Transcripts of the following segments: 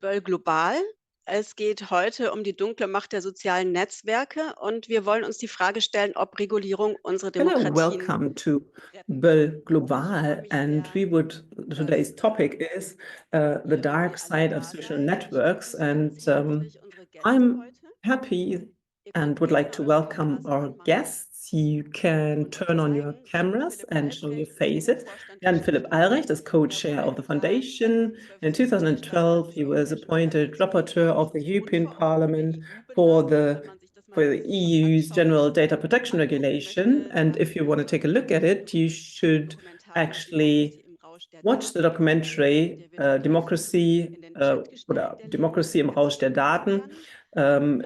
Böll.Global. Es geht heute um die dunkle Macht der sozialen Netzwerke und wir wollen uns die Frage stellen, ob Regulierung unsere Hello, Demokratien welcome to retten kann. Und ich freue Böll.Global, mich and sehr, we would dass today's topic is the ihr dark alle side of da social seid. Ich networks, begrüße ganz and herzlich unsere Gäste I'm heute. happy Ihr könnt and would gerne like to eure welcome Kameras our anmachen guests. You can und euch turn on your zeigen. cameras Philipp and show your Albrecht ist faces. Co-Vorstand der Jan Philipp Stiftung. Albrecht is co-chair Vor of the einem Jahr foundation. In 2012 war er 2012, he was europäischer appointed rapporteur of the Datenschutzbeauftragter und European Verordneter der Parliament for EU-Behörden. Und the wenn man sich das for mal the EU's anschaut General Data und Protection angucken Regulation. möchte, And if dann you want to take a look at it, you should Democracy actually im Rausch der watch the Daten. documentary Der wird hier gleich Democracy in den Chat oder gestellt, der Link, Democracy im damit Rausch sich der jeder sehen Daten, kann.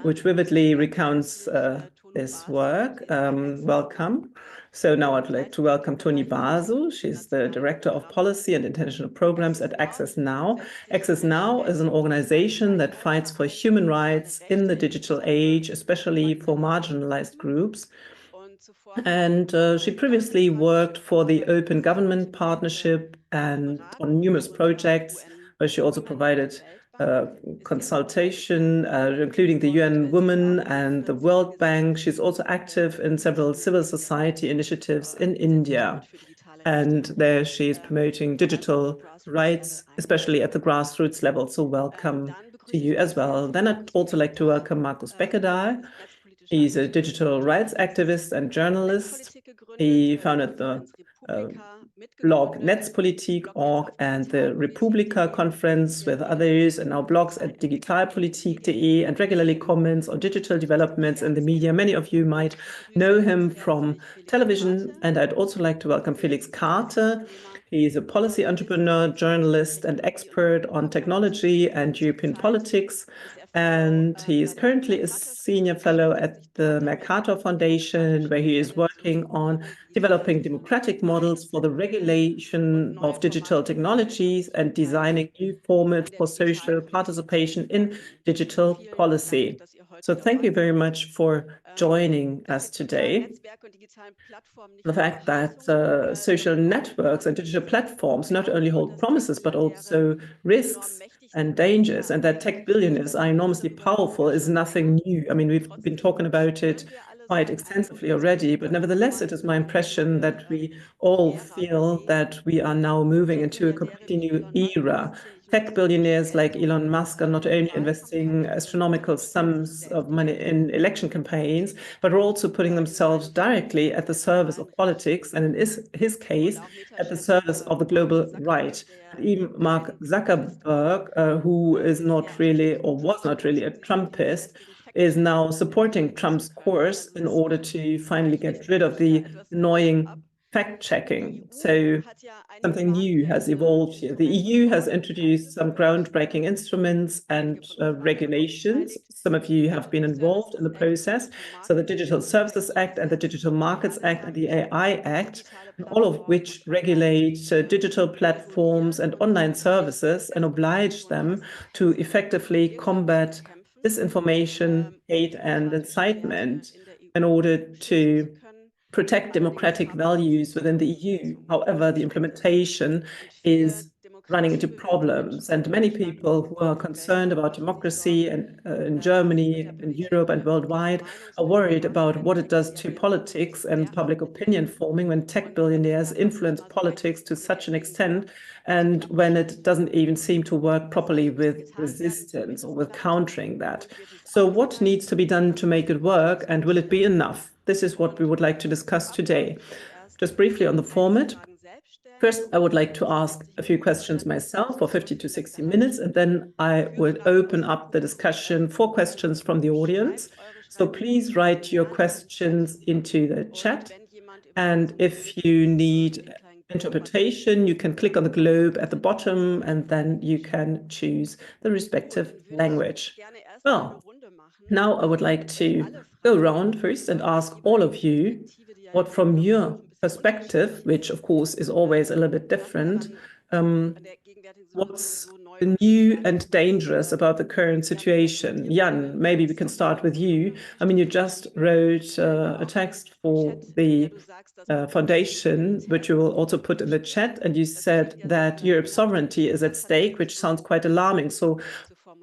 which Dann begrüße ich vividly ganz recounts herzlich Toni this Basu. work. Sie ist die Executive Welcome. So now I'd like to welcome Toni Leiterin Basu. der She's the nationalen Director of Programme. Policy and International Programs at Access Access Now Now. setzt sich Access für Now is an organization that fights for human rights in the digital age, especially for marginalized groups. Und zuvor hat sie And she Open previously Government worked Partnership for the für Open Government Sicherheitsprojekte Partnership and on beraten numerous unter projects, where she also UN-Women und der provided Weltbank. Ist jetzt consultation, Europaabgeordnete including the und UN sie ist Women auch and the für zivile World Bank. She's Gesellschaft also active in several civil society initiatives in setzt sich India. dort für digitale And Rechte there she is promoting vor allem auf digital Grassroots-Level rights, ein. especially at the grassroots level. So welcome Dann to begrüße you ich as ganz well. herzlich Then I'd Markus also like to Beckedahl. welcome Markus Er Beckedahl. ist netzpolitischer He's a Aktivist digital und rights hat activist and journalist. Netzpolitik gegründet, He founded die the Konferenz uh, Republika blog mitgegründet, Netzpolitik.org bloggt auf and the Republika digitalpolitik.de, conference with reagiert others, and now regelmäßig in blogs at digitalpolitik.de and regularly comments on digital developments in the media. Many of you might Ich begrüße know him ganz from herzlich Felix television, Karte. and I'd also like to welcome Felix Felix ist Karte. Politikunternehmer He is a policy und entrepreneur, Vizepräsident journalist, and Technologie und expert on Europapolitik. technology and European Zurzeit politics. ist er Fellow And he is bei der currently a Mercator senior Stiftung und fellow at beschäftigt the dort damit, Mercator Foundation, where demokratische he is Modelle zur working on Regulierung digitaler developing Technologien democratic models for the einzuführen und regulation neue of digital Formate für technologies and Gesellschaftsrückhalt designing new formats in der for social Digitalpolitik zu participation in entwickeln. digital Vielen Dank, policy. dass ihr heute So thank dabei you very seid. much for joining Dass us jetzt soziale today. Netzwerke und digitalen Plattformen nicht The nur fact that Verheißungen, social sondern auch networks and digital Chancen platforms not only und hold dass promises, but Tech-Billionäre also enorm risks mächtig and sind. dangers, Ja, and that tech ich billionaires are glaube, wir haben enormously darüber powerful is schon nothing gehört. new. I mean, we've been Trotzdem talking about it spüren wir alle so quite den Eindruck, extensively dass wir already, in but einer nevertheless, it is my neuen impression that we all Ära feel bewegen. that we are now moving into a Tech-Milliardäre completely wie new Elon Musk era. investieren nicht nur Tech gigantische billionaires like Gelder Elon Musk are not only in investing Wahlkampagnen, sondern sie astronomical investieren sich sums of selbst money direkt in election in die campaigns, Politik, but are also putting in seinem themselves Fall directly at the der service globalen of Rechten. politics, and in his Und case, auch at the Meta-Chef service of the Mark global Zuckerberg, right. der And even Mark kein Trump ist, Zuckerberg, who is sich sehr not anstrengt, really diesen or was not really Trump-Kurs a konsequent in Trumpist, heftigen is Fact-Checking now supporting halten zu Trump's können. course Also in es order to finally get wechselt rid of the etwas ab. annoying Die fact-checking. EU So hat ja einige something new has bahnbrechende evolved here. The Instrumente und EU has Verordnungen introduced some eingeführt. groundbreaking instruments Einige and von uns waren daran auch regulations. beteiligt. Some of you Der have been Digital involved in Services the Act, der process. Digital So the Markets Digital Act und der Services Act and the AI-Act, Digital die Markets alle Act and sagen, the dass AI Act, digitale and all of Plattformen which und Online regulate digital platforms regulieren and und online services and Desinformation oblige und them to Hassenszene effectively ebenfalls combat bekämpfen, disinformation, um hate, and demokratische Werte incitement in der in EU order schützen zu to können. protect Allerdings democratic hapert es values an within der the EU. Umsetzung However, the mancher Schritte. implementation Und viele is running into demokratiebewegte problems. Menschen in And many Deutschland people who are und concerned about weltweit machen sich democracy Sorgen, and in was mit Germany, der in Politik Europe, and und der worldwide are Meinungsbildung worried macht, about wenn what it does to Tech-Milliardäre politics and public derartig opinion forming when tech und wenn sie billionaires dann noch influence quasi politics to mit such der an EU extent, and when it zusammenarbeiten. doesn't even seem to work properly Was muss with getan werden, damit resistance es or with klappt? countering that. Und wird es So auch what getan? needs to be done to make it work, and will it be enough? This is what we Und would like to zum discuss Ablauf, today. ich werde erst Just briefly on the einige format. Fragen selbst stellen First, I would like to für ask 60 a few Minuten und questions dann öffne ich myself for das 50 für to die 60 letzte minutes, halbe and Stunde then I für would Fragen open aus dem up the Publikum. discussion for questions from the audience. Schreibt eure So please Schreibübungen write your gerne in den Chat. questions into the Und chat. wenn jemand And Übersetzung if benötigt, you klickt unten need den kleinen Globe-Button interpretation, you can click on the globe at the und dann bottom, and übersetzt er then in you Englisch. can choose the Gut, respective dann würde ich language. gerne erstmal eine Well, Runde machen now I would und like euch to alle go fragen, around first and aus der ask all of jeweiligen you Perspektive, die ja what, in from eurem Land your auch ein bisschen perspective, unterschiedlich which ist, of course is always a little bit was different, daran um, an der gegenwärtigen Situation what's so neu und new gefährlich and ist. dangerous about the current Jan, vielleicht könnt situation? ihr beide Jan, maybe we kurz can start with you. eure I mean, you Perspektive just beschreiben. wrote Selber a auch im text for Chat, ja, the du sagst, dass Europas foundation, Souveränität but you will also auf put dem in the Spiel chat, steht. and you Das klingt said ja sehr that Europe's alarmierend. sovereignty is at Was hat dich stake, which dazu sounds quite alarming. So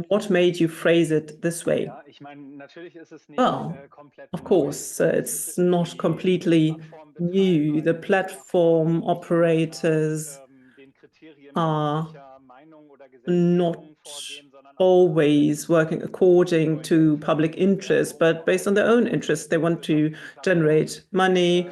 What made you phrase it this way? Well, of course, it's not completely new. The platform operators are not always working according to public interest, but based on their own interests. They want to generate money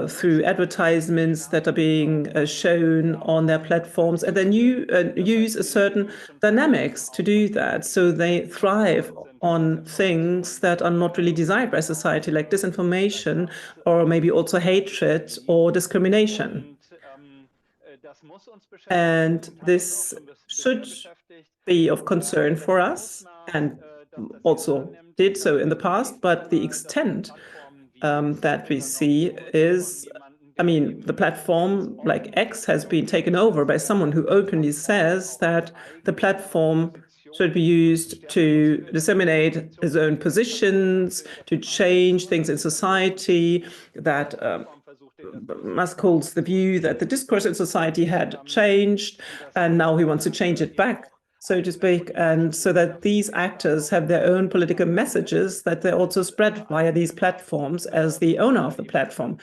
through advertisements that are being shown on their platforms, and then you use a certain dynamics to do that. So they thrive on things that are not really desired by society, like disinformation or maybe also hatred or discrimination. And this should be of concern for us and also did so in the past, but the extent that we see is, I mean, the platform like X has been taken over by someone who openly says that the platform should be used to disseminate his own positions, to change things in society, that Musk holds the view that the discourse in society had changed, and now he wants to change it back, so to speak, and so that these actors have their own political messages that they also spread via these platforms as the owner of the platform,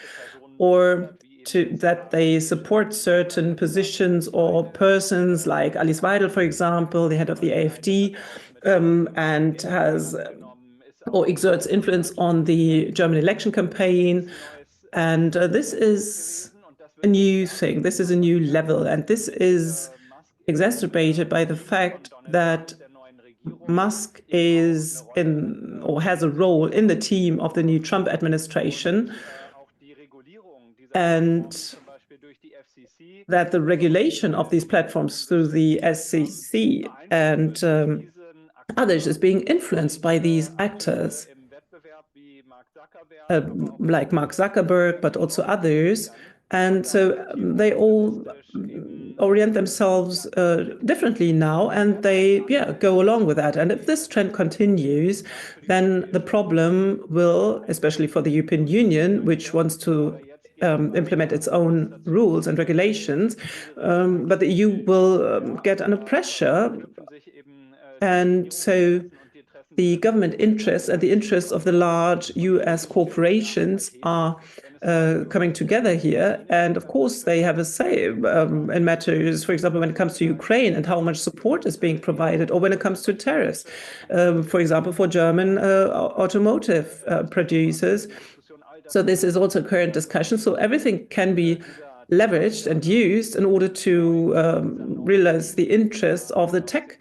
or that they support certain positions or persons like Alice Weidel, for example, the head of the AfD, and has or exerts influence on the German election campaign. And this is a new thing. This is a new level. And this is exacerbated by the fact that Musk is in or has a role in the team of the new Trump administration, and that the regulation of these platforms through the SEC and others is being influenced by these actors, like Mark Zuckerberg, but also others. And so they all orient themselves differently now, and they go along with that. And if this trend continues, then the problem will, especially for the European Union, which wants to implement its own rules and regulations, but the EU will get under pressure. And so the government interests and the interests of the large US corporations are coming together here. And of course, they have a say in matters, for example, when it comes to Ukraine and how much support is being provided, or when it comes to tariffs, for example, for German automotive producers. So this is also a current discussion. So everything can be leveraged and used in order to realize the interests of the tech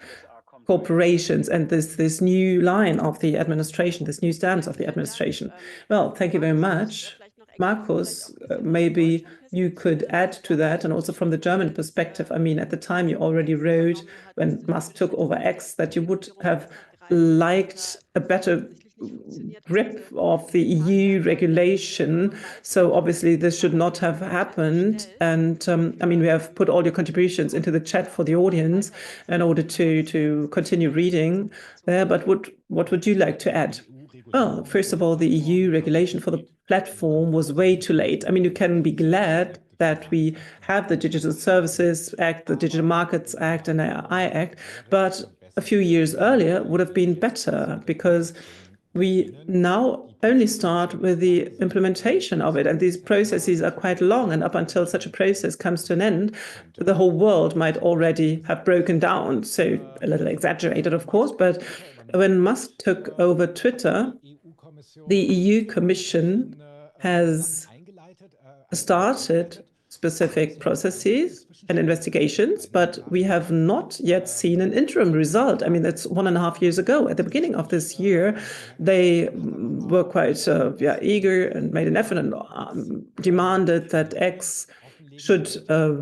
corporations and this new line of the administration, this new stance of the administration. Well, thank you very much. Markus, maybe you could add to that, and also from the German perspective. I mean, at the time you already wrote when Musk took over X that you would have liked a better grip of the EU regulation. So obviously this should not have happened. And I mean, we have put all your contributions into the chat for the audience in order to continue reading there. But what would you like to add? Well, first of all, the EU regulation for the platform was way too late. I mean, you can be glad that we have the Digital Services Act, the Digital Markets Act, and the AI Act, but a few years earlier would have been better, because we now only start with the implementation of it. And these processes are quite long. And up until such a process comes to an end, the whole world might already have broken down. So a little exaggerated, of course. But when Musk took over Twitter, the EU Commission has started specific processes and investigations, but we have not yet seen an interim result. I mean, that's 1.5 years ago. At the beginning of this year, they were quite eager and made an effort and demanded that X should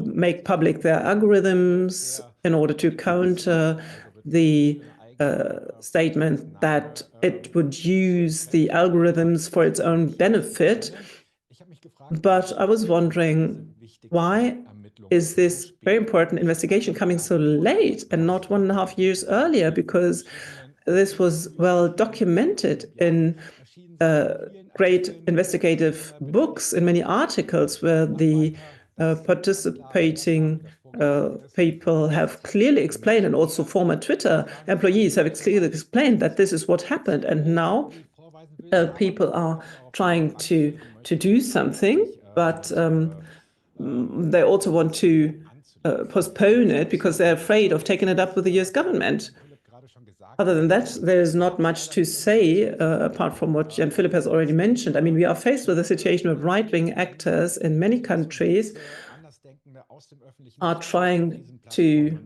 make public their algorithms in order to counter the statement that it would use the algorithms for its own benefit. But I was wondering, why is this very important investigation coming so late and not 1.5 years earlier? Because this was well documented in great investigative books, in many articles where the participating people have clearly explained, and also former Twitter employees have clearly explained that this is what happened. And now people are trying to do something, but they also want to postpone it because they're afraid of taking it up with the US government. Other than that, there's not much to say apart from what Jan Philipp has already mentioned. I mean, we are faced with a situation of right-wing actors in many countries are trying to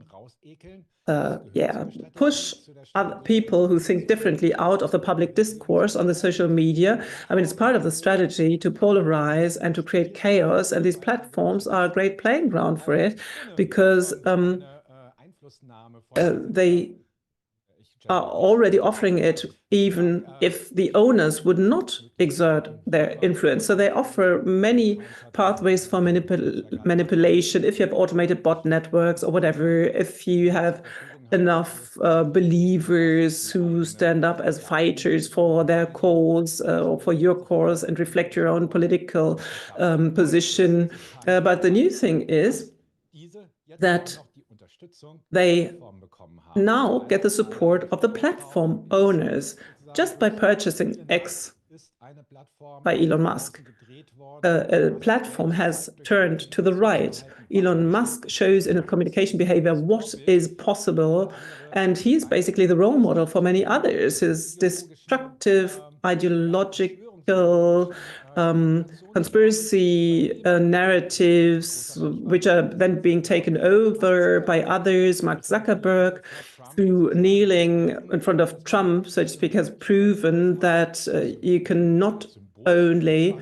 push other people who think differently out of the public discourse on the social media. I mean, it's part of the strategy to polarize and to create chaos, and these platforms are a great playing ground for it because they are already offering it even if the owners would not exert their influence. So they offer many pathways for manipulation. If you have automated bot networks or whatever, if you have enough believers who stand up as fighters for their cause or for your cause and reflect your own political position. But the new thing is that they now get the support of the platform owners just by purchasing X by Elon Musk. A platform has turned to the right. Elon Musk shows in a communication behavior what is possible, and he's basically the role model for many others. His destructive, ideological, conspiracy narratives, which are then being taken over by others, Mark Zuckerberg, through kneeling in front of Trump, so to speak, has proven that you can not only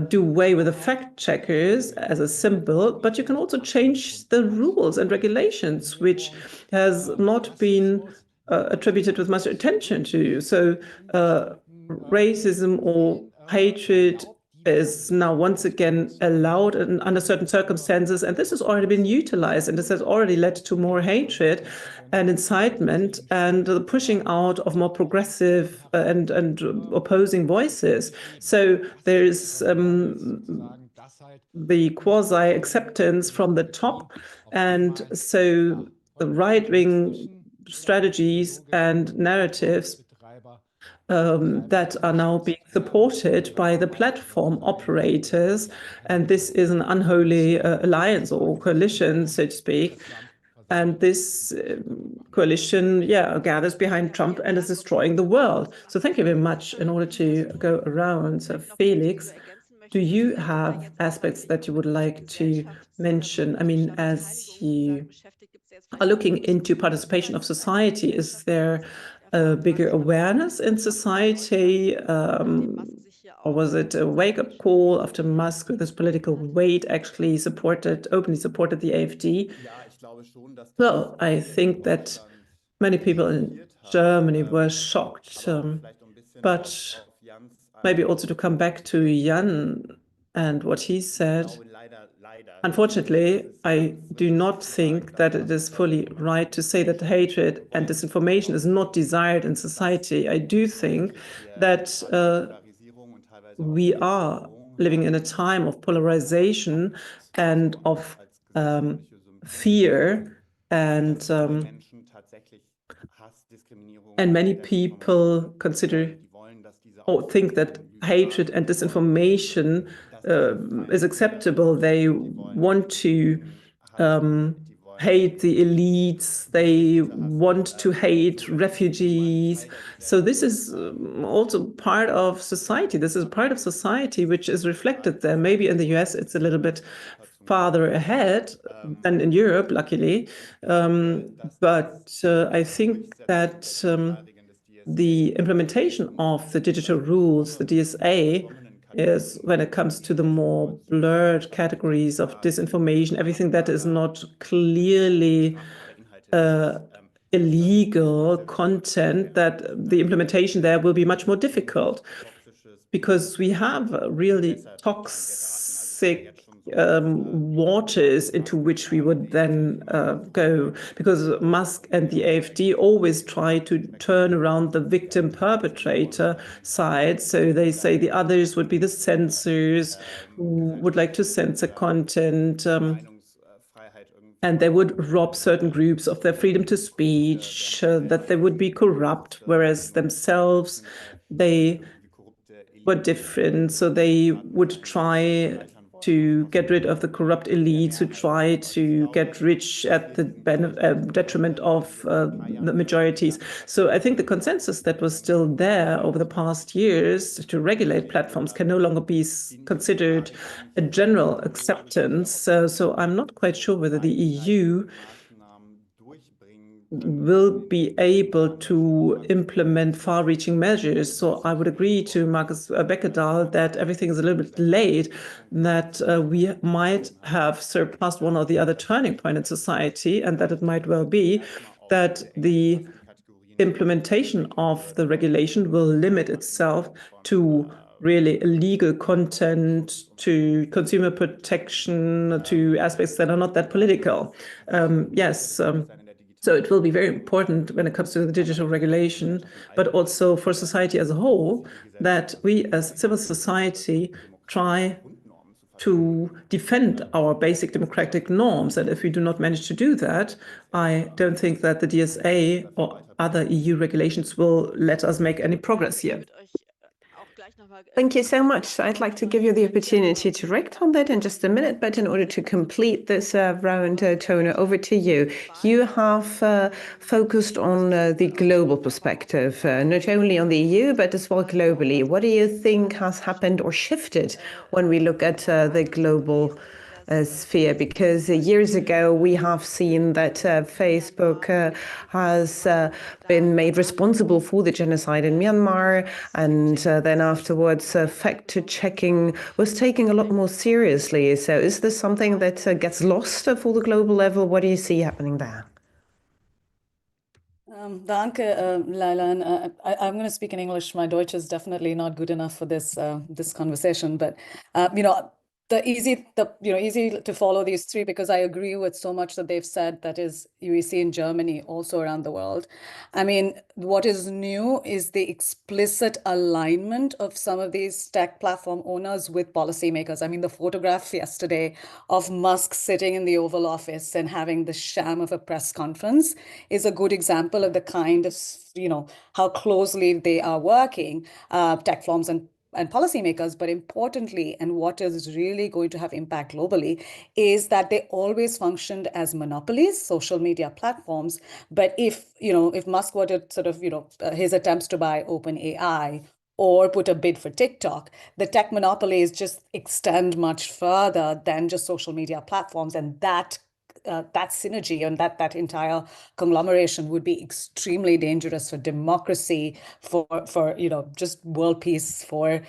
do away with the fact checkers as a symbol, but you can also change the rules and regulations, which has not been attributed with much attention to. So racism or hatred is now once again allowed under certain circumstances, and this has already been utilized, and this has already led to more hatred and incitement and the pushing out of more progressive and opposing voices. So there is the quasi-acceptance from the top, and so the right-wing strategies and narratives that are now being supported by the platform operators. And this is an unholy alliance or coalition, so to speak. And this coalition, gathers behind Trump and is destroying the world. So thank you very much. In order to go around, so Felix, do you have aspects that you would like to mention? I mean, as you are looking into participation of society, is there a bigger awareness in society? Or was it a wake-up call after Musk, with his political weight, actually openly supported the AfD? Well, I think that many people in Germany were shocked, but maybe also to come back to Jan and what he said. Unfortunately, I do not think that it is fully right to say that hatred and disinformation is not desired in society. I do think that we are living in a time of polarization and of fear, and many people consider or think that hatred and disinformation is acceptable. They want to hate the elites. They want to hate refugees. So this is also part of society. This is part of society which is reflected there. Maybe in the US it's a little bit farther ahead than in Europe, luckily. But I think that the implementation of the digital rules, the DSA, is when it comes to the more blurred categories of disinformation, everything that is not clearly illegal content, that the implementation there will be much more difficult because we have really toxic waters into which we would then go, because Musk and the AfD always try to turn around the victim perpetrator side. So they say the others would be the censors who would like to censor content. and they would rob certain groups of their freedom to speech, that they would be corrupt, whereas themselves they were different. So they would try to get rid of the corrupt elites who try to get rich at the detriment of the majorities. So I think the consensus that was still there over the past years to regulate platforms can no longer be considered a general acceptance. So I'm not quite sure whether the EU will be able to implement far-reaching measures. So I would agree to Markus Beckedahl that everything is a little bit late, that we might have surpassed one or the other turning point in society, and that it might well be that the implementation of the regulation will limit itself to really illegal content, to consumer protection, to aspects that are not that political. Yes. So it will be very important when it comes to the digital regulation, but also for society as a whole, that we as civil society try to defend our basic democratic norms. And if we do not manage to do that, I don't think that the DSA or other EU regulations will let us make any progress here. Thank you so much. I'd like to give you the opportunity to react on that in just a minute, but in order to complete this round, Tona, over to you. You have focused on the global perspective, not only on the EU, but as well globally. What do you think has happened or shifted when we look at the global sphere? Because years ago we have seen that Facebook has been made responsible for the genocide in Myanmar, and then afterwards fact-checking was taken a lot more seriously. So is this something that gets lost for the global level? What do you see happening there? Danke, Laila. And I'm going to speak in English. My Deutsch is definitely not good enough for this this conversation, but easy to follow these three, because I agree with so much that they've said that is you see in Germany, also around the world. I mean, what is new is the explicit alignment of some of these tech platform owners with policymakers. I mean, the photograph yesterday of Musk sitting in the Oval Office and having the sham of a press conference is a good example of the kind of, how closely they are working, tech firms and policymakers. But importantly, and what is really going to have impact globally, is that they always functioned as monopolies, social media platforms. But if Musk were to sort of, his attempts to buy OpenAI or put a bid for TikTok, the tech monopolies just extend much further than just social media platforms. And that synergy and that entire conglomeration would be extremely dangerous for democracy, for just world peace, for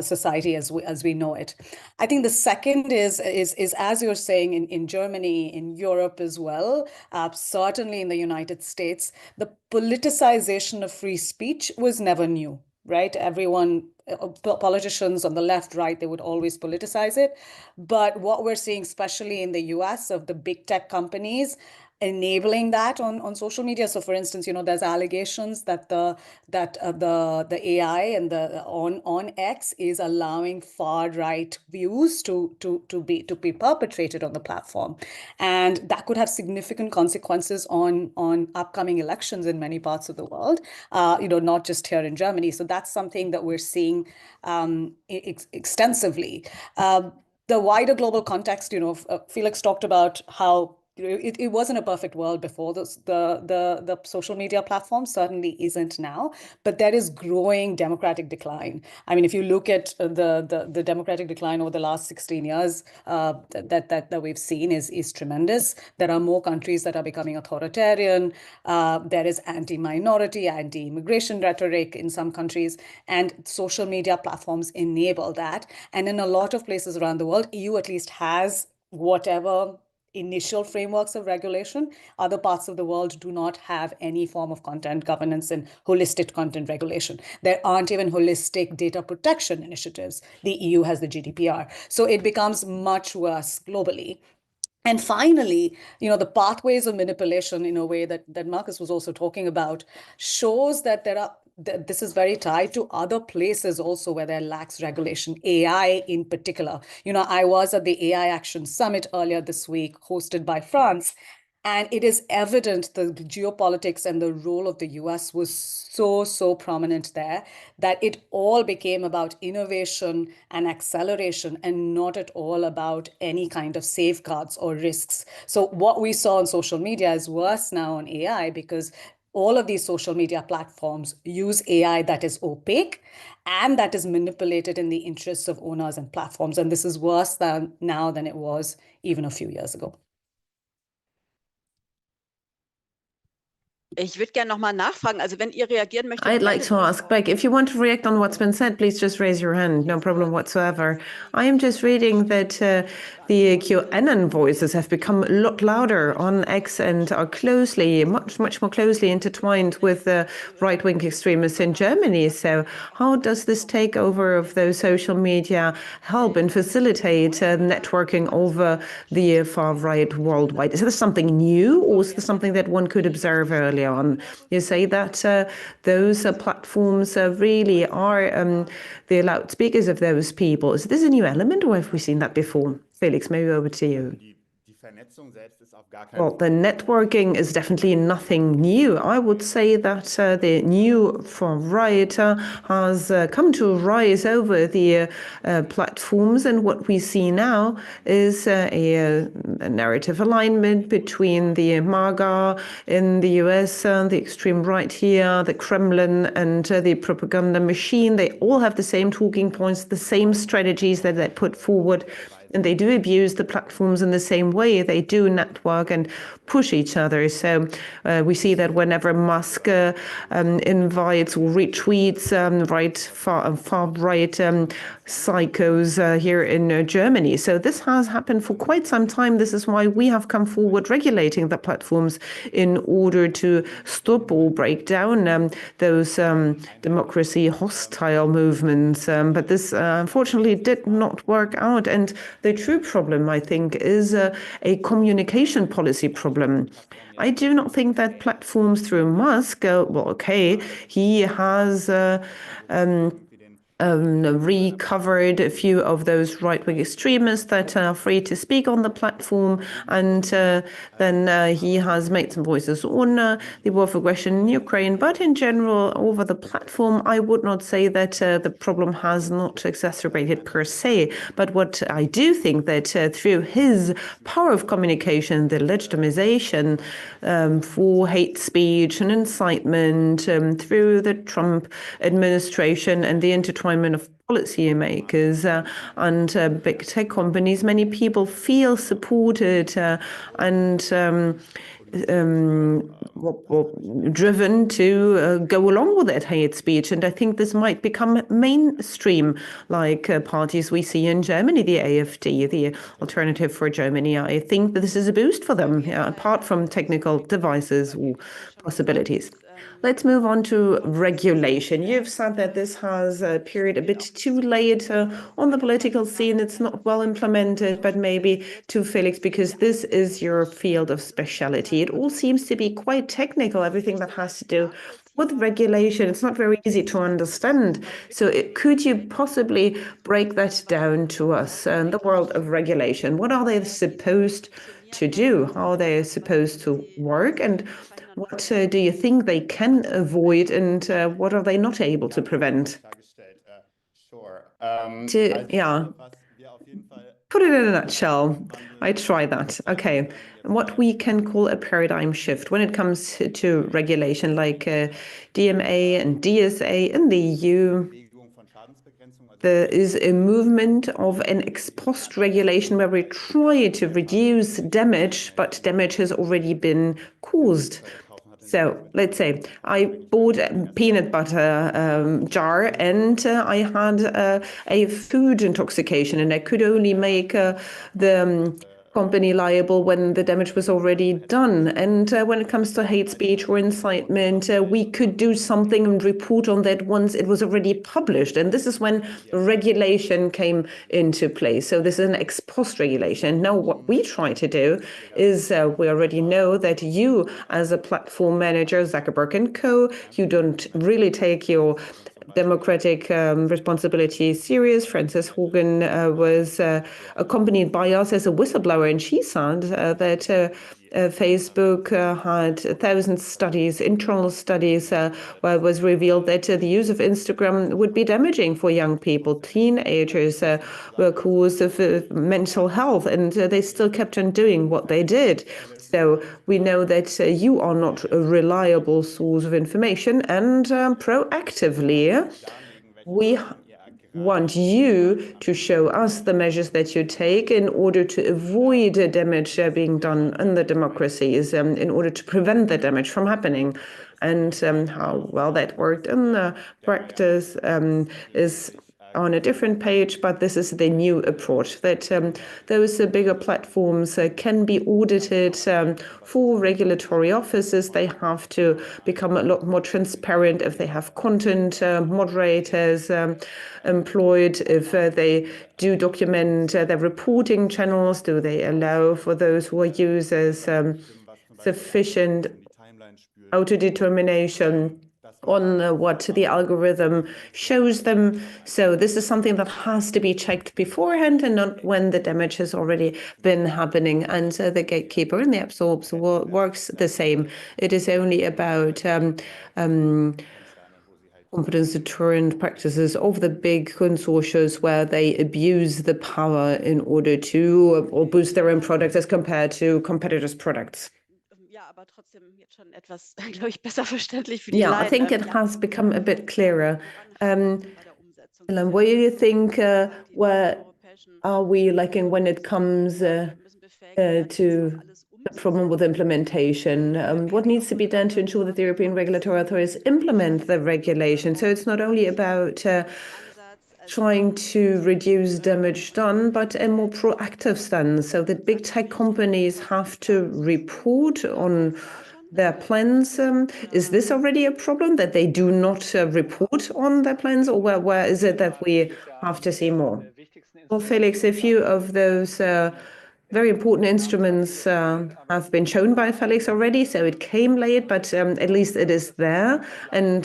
society as we know it. I think the second is as you're saying, in Germany, in Europe as well, certainly in the United States, the politicization of free speech was never new. Right? Everyone, politicians on the left, right, they would always politicize it. But what we're seeing, especially in the US, of the big tech companies enabling that on social media. So for instance, there's allegations that the AI and the on X is allowing far right views to be perpetrated on the platform. And that could have significant consequences on upcoming elections in many parts of the world, not just here in Germany. So that's something that we're seeing extensively. The wider global context, Felix talked about how it wasn't a perfect world before the social media platform, certainly isn't now, but there is growing democratic decline. I mean, if you look at the democratic decline over the last 16 years that we've seen is tremendous. There are more countries that are becoming authoritarian. There is anti-minority, anti-immigration rhetoric in some countries, and social media platforms enable that. And in a lot of places around the world, EU at least has whatever initial frameworks of regulation. Other parts of the world do not have any form of content governance and holistic content regulation. There aren't even holistic data protection initiatives. The EU has the GDPR. So it becomes much worse globally. And finally, the pathways of manipulation, in a way that Marcus was also talking about, shows that there are this is very tied to other places also where there lacks regulation, AI in particular. I was at the AI Action Summit earlier this week, hosted by France. And it is evident the geopolitics and the role of the US was so prominent there that it all became about innovation and acceleration and not at all about any kind of safeguards or risks. So what we saw on social media is worse now on AI because all of these social media platforms use AI that is opaque and that is manipulated in the interests of owners and platforms. And this is worse now than it was even a few years ago. Ich würde gerne noch mal nachfragen. Also wenn ihr reagieren möchtet, I'd like to ask, Beck, if you want to react on what's been said, please just raise your hand. No problem whatsoever. I am just reading that the QAnon voices have become a lot louder on X and are much more closely intertwined with the right-wing extremists in Germany. So how does this takeover of those social media help and facilitate networking over the far right worldwide? Is this something new, or is this something that one could observe early on? You say that those platforms really are the loudspeakers of those people. Is this a new element, or have we seen that before? Felix, maybe over to you. Well, the networking is definitely nothing new. I would say that the new far right has come to rise over the platforms, and what we see now is a narrative alignment between the MAGA in the US, the extreme right here, the Kremlin, and the propaganda machine. They all have the same talking points, the same strategies that they put forward. And they do abuse the platforms in the same way. They do network and push each other. So we see that whenever Musk invites or retweets far-right psychos here in Germany. So this has happened for quite some time. This is why we have come forward regulating the platforms in order to stop or break down those democracy hostile movements. But this unfortunately did not work out. And the true problem, I think, is a communication policy problem. I do not think that platforms through Musk, he has recovered a few of those right-wing extremists that are free to speak on the platform, and then he has made some voices on the war of aggression in Ukraine. But in general, over the platform, I would not say that the problem has not exacerbated per se. But what I do think that through his power of communication, the legitimization for hate speech and incitement through the Trump administration and the intertwinement of policymakers and big tech companies, many people feel supported and driven to go along with that hate speech. And I think this might become mainstream, like parties we see in Germany, the AfD, the Alternative for Germany. I think that this is a boost for them, apart from technical devices or possibilities. Let's move on to regulation. You've said that this has appeared a bit too late on the political scene. It's not well implemented, but maybe to Felix, because this is your field of specialty. It all seems to be quite technical, everything that has to do with regulation. It's not very easy to understand. So could you possibly break that down to us in the world of regulation? What are they supposed to do? How are they supposed to work? And what do you think they can avoid, and what are they not able to prevent? Put it in a nutshell. I try that. Okay. What we can call a paradigm shift when it comes to regulation, like DMA and DSA in the EU. There is a movement of an ex post regulation where we try to reduce damage, but damage has already been caused. So let's say I bought a peanut butter jar and I had a food intoxication, and I could only make the company liable when the damage was already done. And when it comes to hate speech or incitement, we could do something and report on that once it was already published. And this is when regulation came into place. So this is an ex post regulation. Now, what we try to do is we already know that you, as a platform manager, Zuckerberg and Co., you don't really take your democratic responsibility serious. Frances Hogan was accompanied by us as a whistleblower, and she said that Facebook had 1,000 studies, internal studies, where it was revealed that the use of Instagram would be damaging for young people. Teenagers were caused of mental health, and they still kept on doing what they did. So we know that you are not a reliable source of information, and proactively, we want you to show us the measures that you take in order to avoid damage being done in the democracies, in order to prevent the damage from happening. And how well that worked in practice is on a different page, but this is the new approach that those bigger platforms can be audited for regulatory offices. They have to become a lot more transparent if they have content moderators employed, if they do document their reporting channels, do they allow for those who are users sufficient autodetermination on what the algorithm shows them. So this is something that has to be checked beforehand and not when the damage has already been happening. And the gatekeeper and the absorbs works the same. It is only about competence deterrent practices of the big consortia where they abuse the power in order to or boost their own products as compared to competitors' products. Yeah, I think it has become a bit clearer. What do you think, where are we like in when it comes to the problem with implementation? What needs to be done to ensure that the European regulatory authorities implement the regulation? So it's not only about trying to reduce damage done, but a more proactive stance so that big tech companies have to report on their plans. Is this already a problem that they do not report on their plans, or where is it that we have to see more? Well, Felix, a few of those very important instruments have been shown by Felix already, so it came late, but at least it is there. And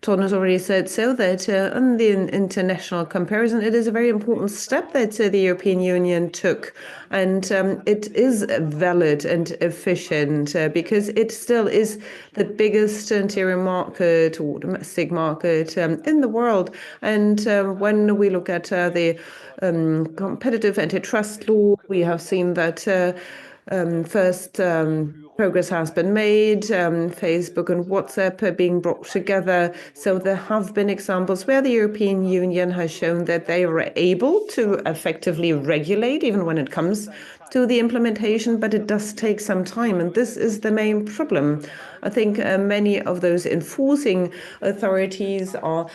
Ton has already said so that in the international comparison, it is a very important step that the European Union took. And it is valid and efficient because it still is the biggest interior market or domestic market in the world. And when we look at the competitive antitrust law, we have seen that first progress has been made, Facebook and WhatsApp are being brought together. So there have been examples where the European Union has shown that they are able to effectively regulate, even when it comes to the implementation, but it does take some time. And this is the main problem. I think many of those enforcing authorities are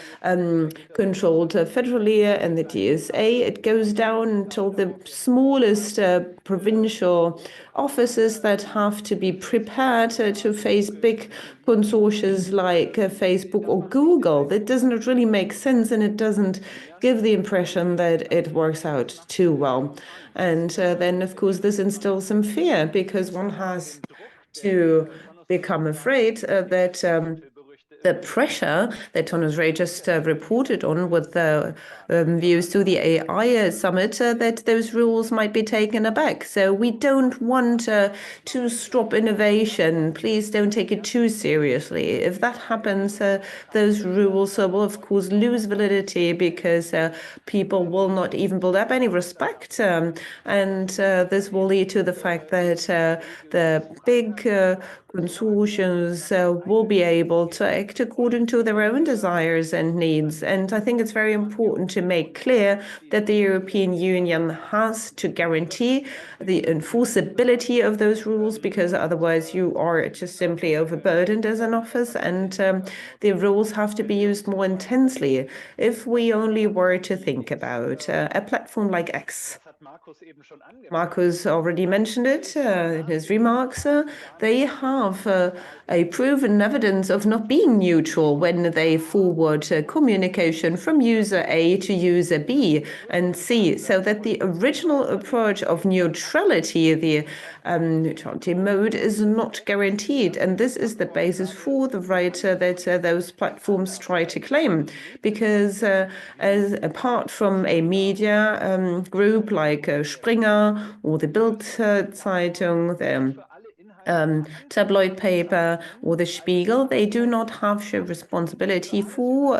controlled federally, and the DSA, it goes down until the smallest provincial offices that have to be prepared to face big consortia like Facebook or Google. That doesn't really make sense, and it doesn't give the impression that it works out too well. And then, of course, this instills some fear because one has to become afraid that the pressure that Thomas Ray just reported on with the views to the AI summit, that those rules might be taken aback. So we don't want to stop innovation. Please don't take it too seriously. If that happens, those rules will, of course, lose validity because people will not even build up any respect. And this will lead to the fact that the big consortiums will be able to act according to their own desires and needs. And I think it's very important to make clear that the European Union has to guarantee the enforceability of those rules, because otherwise you are just simply overburdened as an office, and the rules have to be used more intensely. If we only were to think about a platform like X, Markus already mentioned it in his remarks. They have a proven evidence of not being neutral when they forward communication from user A to user B and C, so that the original approach of neutrality, the neutrality mode, is not guaranteed. And this is the basis for the right that those platforms try to claim. Because apart from a media group like Springer or the Bild-Zeitung, the tabloid paper or the Spiegel, they do not have responsibility for,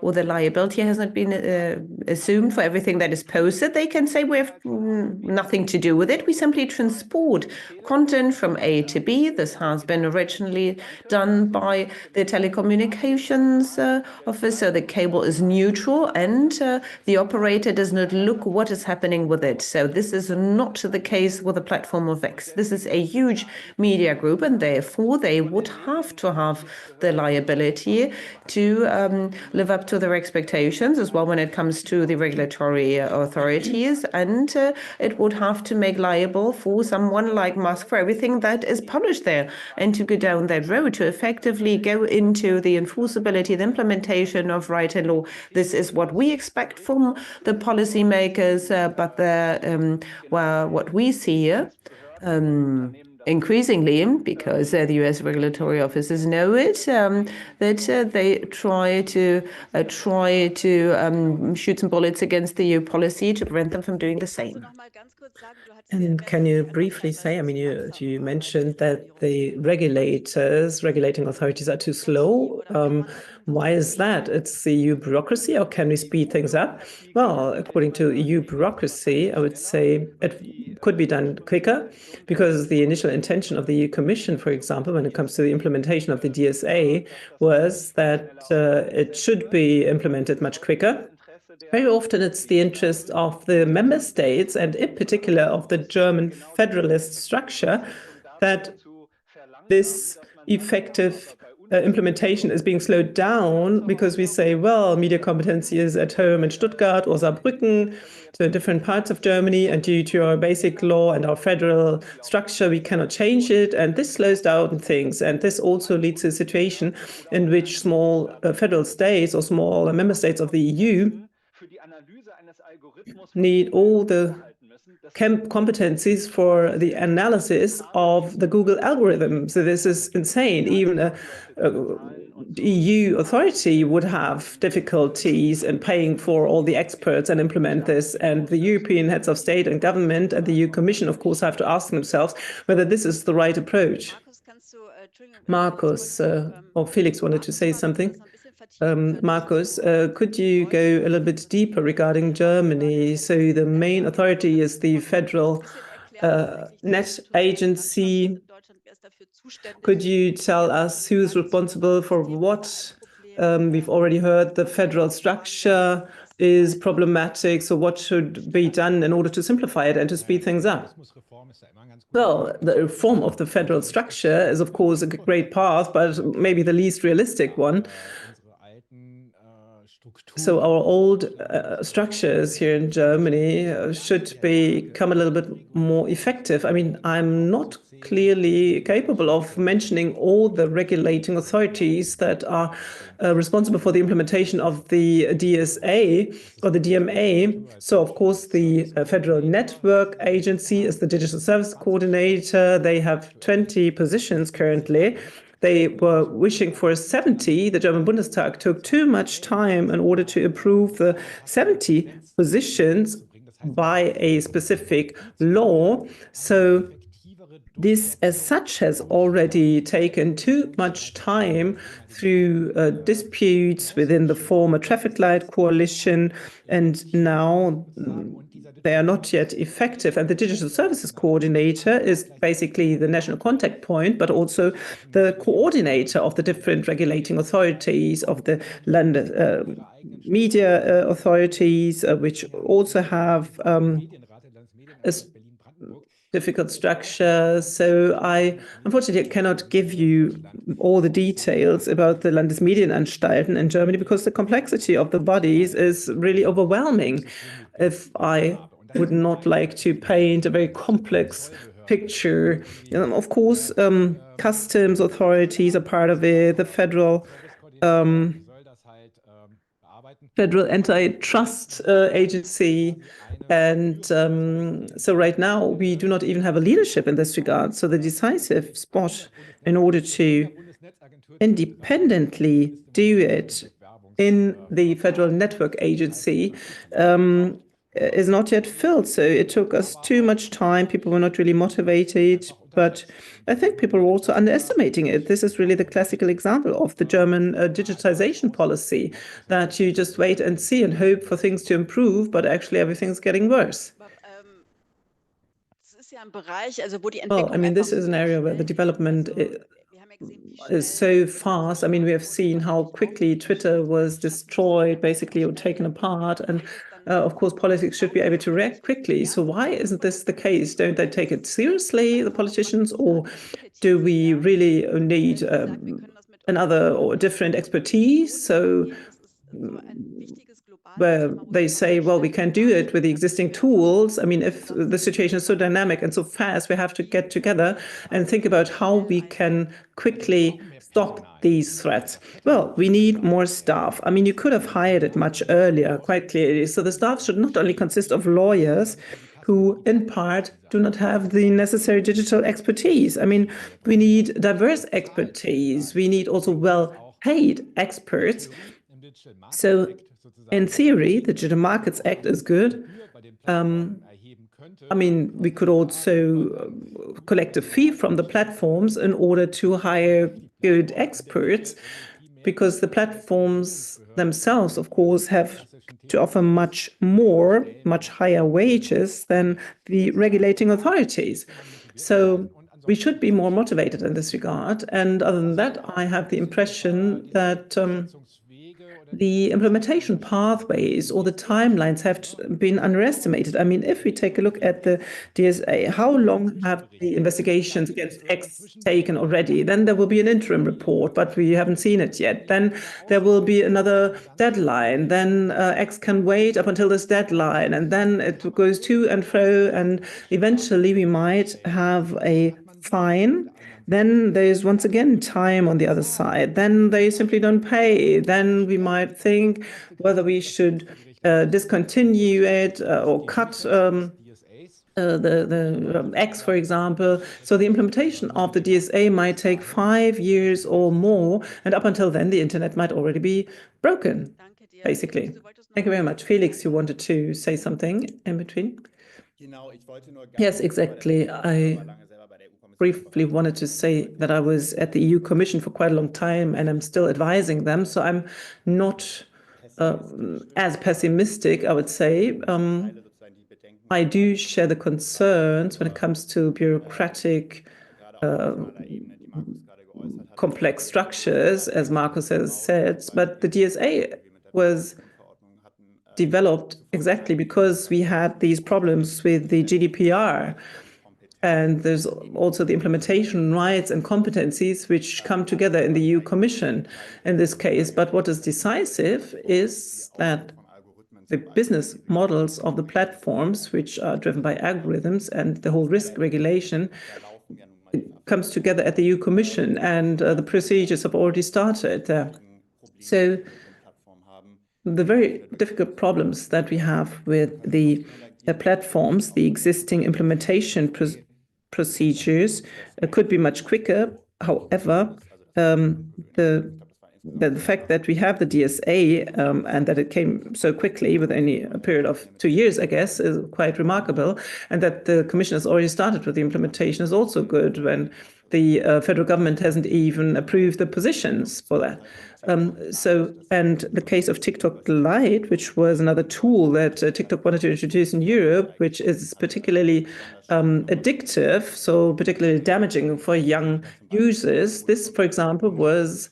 or the liability has not been assumed for everything that is posted. They can say we have nothing to do with it. We simply transport content from A to B. This has been originally done by the telecommunications office, so the cable is neutral and the operator does not look what is happening with it. So this is not the case with the platform of X. This is a huge media group, and therefore they would have to have the liability to live up to their expectations as well when it comes to the regulatory authorities, and it would have to make liable for someone like Musk for everything that is published there, and to go down that road to effectively go into the enforceability, the implementation of right and law. This is what we expect from the policymakers, but what we see here increasingly, because the U.S. regulatory offices know it, that they try to shoot some bullets against the EU policy to prevent them from doing the same. And can you briefly say, I mean, you mentioned that the regulating authorities are too slow. Why is that? It's the EU bureaucracy, or can we speed things up? Well, according to EU bureaucracy, I would say it could be done quicker, because the initial intention of the EU Commission, for example, when it comes to the implementation of the DSA, was that it should be implemented much quicker. Very often it's the interest of the member states, and in particular of the German federalist structure, that this effective implementation is being slowed down, because we say, well, media competency is at home in Stuttgart or Saarbrücken, so in different parts of Germany, and due to our basic law and our federal structure, we cannot change it, and this slows down things. And this also leads to a situation in which small federal states or small member states of the EU need all the competencies for the analysis of the Google algorithm. So this is insane. Even a EU authority would have difficulties in paying for all the experts and implement this. And the European heads of state and government and the EU Commission, of course, have to ask themselves whether this is the right approach. Markus, or Felix wanted to say something. Markus, could you go a little bit deeper regarding Germany? So the main authority is the Federal Net Agency. Could you tell us who's responsible for what? We've already heard the federal structure is problematic. So what should be done in order to simplify it and to speed things up? Well, the reform of the federal structure is, of course, a great path, but maybe the least realistic one. So our old structures here in Germany should become a little bit more effective. I mean, I'm not clearly capable of mentioning all the regulating authorities that are responsible for the implementation of the DSA or the DMA. So, of course, the Federal Network Agency is the Digital Service Coordinator. They have 20 positions currently. They were wishing for 70. The German Bundestag took too much time in order to approve the 70 positions by a specific law. So this, as such, has already taken too much time through disputes within the former traffic light coalition, and now they are not yet effective. And the Digital Services Coordinator is basically the national contact point, but also the coordinator of the different regulating authorities, of the land media authorities, which also have a difficult structure. So I unfortunately cannot give you all the details about the Landesmedienanstalten in Germany, because the complexity of the bodies is really overwhelming. If I would not like to paint a very complex picture. Of course, customs authorities are part of it, the federal antitrust agency. And so right now, we do not even have a leadership in this regard. So the decisive spot in order to independently do it in the Federal Network Agency is not yet filled. So it took us too much time. People were not really motivated. But I think people are also underestimating it. This is really the classical example of the German digitization policy, that you just wait and see and hope for things to improve, but actually everything's getting worse. Well, I mean, this is an area where the development is so fast. I mean, we have seen how quickly Twitter was destroyed, basically, or taken apart. And of course, politics should be able to react quickly. So why isn't this the case? Don't they take it seriously, the politicians, or do we really need another or different expertise? So where they say, well, we can do it with the existing tools. I mean, if the situation is so dynamic and so fast, we have to get together and think about how we can quickly stop these threats. Well, we need more staff. I mean, you could have hired it much earlier, quite clearly. So the staff should not only consist of lawyers who, in part, do not have the necessary digital expertise. I mean, we need diverse expertise. We need also well-paid experts. So in theory, the Digital Markets Act is good. I mean, we could also collect a fee from the platforms in order to hire good experts, because the platforms themselves, of course, have to offer much higher wages than the regulating authorities. So we should be more motivated in this regard. And other than that, I have the impression that the implementation pathways or the timelines have been underestimated. I mean, if we take a look at the DSA, how long have the investigations against X taken already? Then there will be an interim report, but we haven't seen it yet. Then there will be another deadline. Then X can wait up until this deadline, and then it goes to and fro, and eventually we might have a fine. Then there's once again time on the other side. Then they simply don't pay. Then we might think whether we should discontinue it or cut the X, for example. So the implementation of the DSA might take 5 years or more. And up until then, the internet might already be broken, basically. Thank you very much. Felix, you wanted to say something in between? Yes, exactly. I briefly wanted to say that I was at the EU Commission for quite a long time, and I'm still advising them. So I'm not as pessimistic, I would say. I do share the concerns when it comes to bureaucratic, complex structures, as Markus has said. But the DSA was developed exactly because we had these problems with the GDPR. And there's also the implementation rights and competencies which come together in the EU Commission in this case. But what is decisive is that the business models of the platforms, which are driven by algorithms, and the whole risk regulation comes together at the EU Commission, and the procedures have already started there. So the very difficult problems that we have with the platforms, the existing implementation procedures could be much quicker. However, the fact that we have the DSA and that it came so quickly with only a period of 2 years, I guess, is quite remarkable. And that the Commission has already started with the implementation is also good, when the federal government hasn't even approved the positions for that. And the case of TikTok Lite, which was another tool that TikTok wanted to introduce in Europe, which is particularly addictive, so particularly damaging for young users. This, for example, was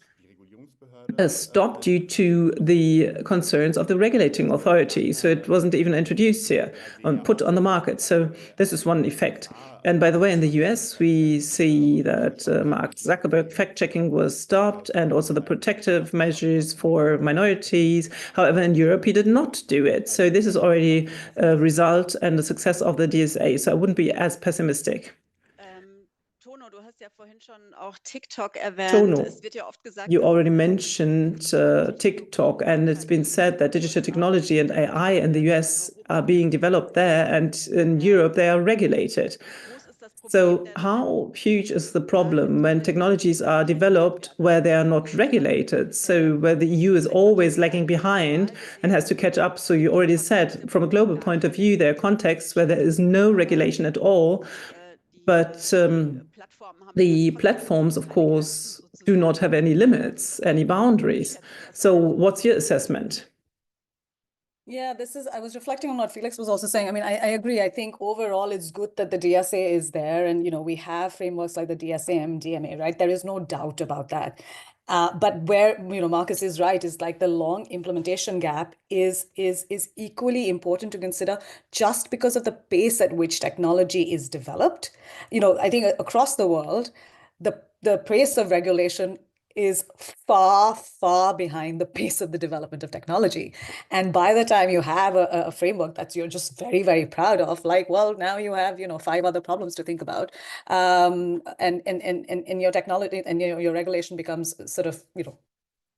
stopped due to the concerns of the regulating authority. So it wasn't even introduced here and put on the market. So this is one effect. And by the way, in the US, we see that Mark Zuckerberg fact-checking was stopped and also the protective measures for minorities. However, in Europe, he did not do it. So this is already a result and a success of the DSA. So I wouldn't be as pessimistic. Tono, du hast ja vorhin schon auch TikTok erwähnt. Tono, Es wird ja oft gesagt, you already mentioned TikTok, and it's been said that digital technology and AI in the US are being developed there, and in Europe they are regulated. groß ist das Problem So denn, how huge is the problem when technologies are developed where they are not regulated? So where the EU is always lagging behind and has to catch up. So you already said, from a global point of view, there are contexts where there is no regulation at all, but the platforms, of course, do not have any limits, any boundaries. So what's your assessment? Yeah, I was reflecting on what Felix was also saying. I mean, I agree. I think overall it's good that the DSA is there, and we have frameworks like the DSA, DMA, right? There is no doubt about that. But where Marcus is right is like the long implementation gap is equally important to consider, just because of the pace at which technology is developed. I think across the world, the pace of regulation is far, far behind the pace of the development of technology. And by the time you have a framework that you're just very, very proud of, like, well, now you have, 5 other problems to think about. And your technology and your regulation becomes sort of,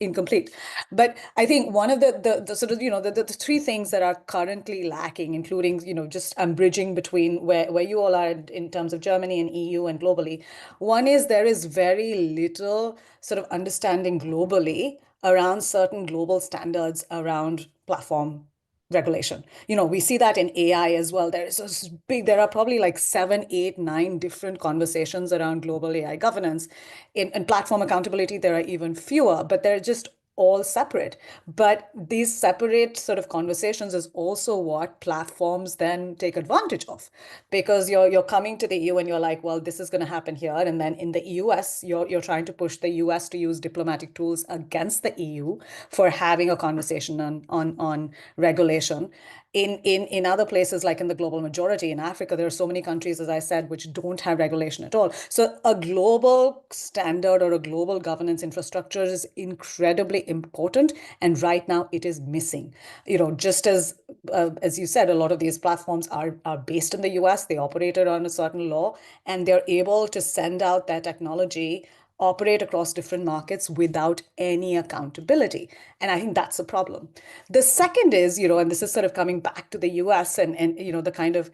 incomplete. But I think one of the sort of, the 3 things that are currently lacking, including, just I'm bridging between where you all are in terms of Germany and EU and globally. One is there is very little sort of understanding globally around certain global standards around platform regulation. We see that in AI as well. There are probably like 7, 8, 9 different conversations around global AI governance. In platform accountability, there are even fewer, but they're just all separate. But these separate sort of conversations is also what platforms then take advantage of, because you're coming to the EU and you're like, well, this is going to happen here. And then in the US, you're trying to push the US to use diplomatic tools against the EU for having a conversation on regulation. In other places, like in the global majority in Africa, there are so many countries, as I said, which don't have regulation at all. So a global standard or a global governance infrastructure is incredibly important. And right now it is missing. Just as you said, a lot of these platforms are based in the US, they operated on a certain law, and they're able to send out their technology, operate across different markets without any accountability. And I think that's a problem. The second is, and this is sort of coming back to the US and the kind of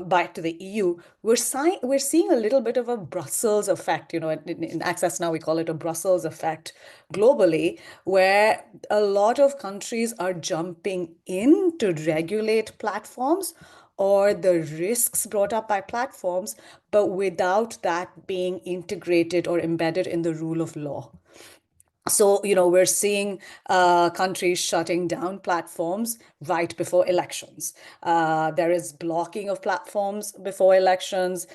back to the EU, we're seeing a little bit of a Brussels effect. In Access Now, we call it a Brussels effect globally, where a lot of countries are jumping in to regulate platforms or the risks brought up by platforms, but without that being integrated or embedded in the rule of law. So, we're seeing countries shutting down platforms right before elections. There is blocking of platforms before elections,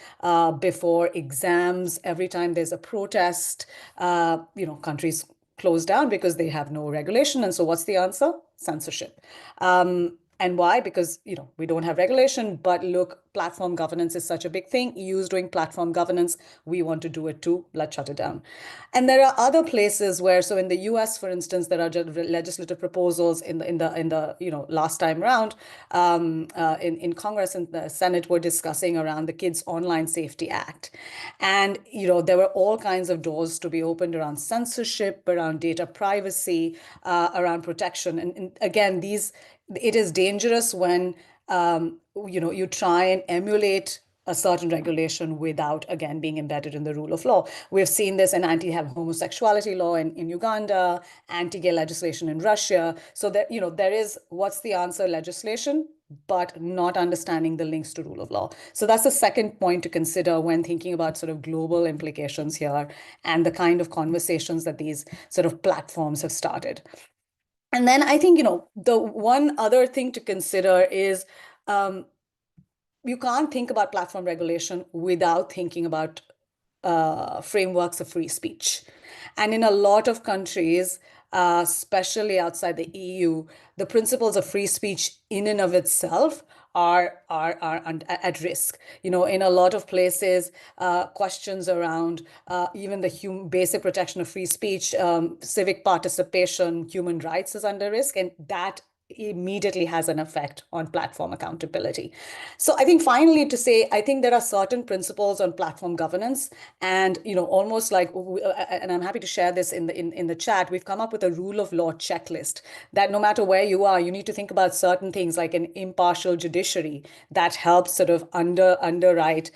before exams. Every time there's a protest, countries close down because they have no regulation. And so what's the answer? Censorship. And why? Because, we don't have regulation, but look, platform governance is such a big thing. EU is doing platform governance. We want to do it too. Let's shut it down. And there are other places where, so in the US, for instance, there are legislative proposals in the last time round in Congress and the Senate were discussing around the Kids Online Safety Act. And, there were all kinds of doors to be opened around censorship, around data privacy, around protection. And again, it is dangerous when you try and emulate a certain regulation without, again, being embedded in the rule of law. We've seen this in anti-homosexuality law in Uganda, anti-gay legislation in Russia. So that, there is, what's the answer, legislation, but not understanding the links to rule of law. So that's the second point to consider when thinking about sort of global implications here and the kind of conversations that these sort of platforms have started. And then I think, the one other thing to consider is you can't think about platform regulation without thinking about frameworks of free speech. And in a lot of countries, especially outside the EU, the principles of free speech in and of itself are at risk. In a lot of places, questions around even the basic protection of free speech, civic participation, human rights is under risk, and that immediately has an effect on platform accountability. So I think finally to say, I think there are certain principles on platform governance, and almost like, and I'm happy to share this in the chat, we've come up with a rule of law checklist that no matter where you are, you need to think about certain things like an impartial judiciary that helps sort of underwrite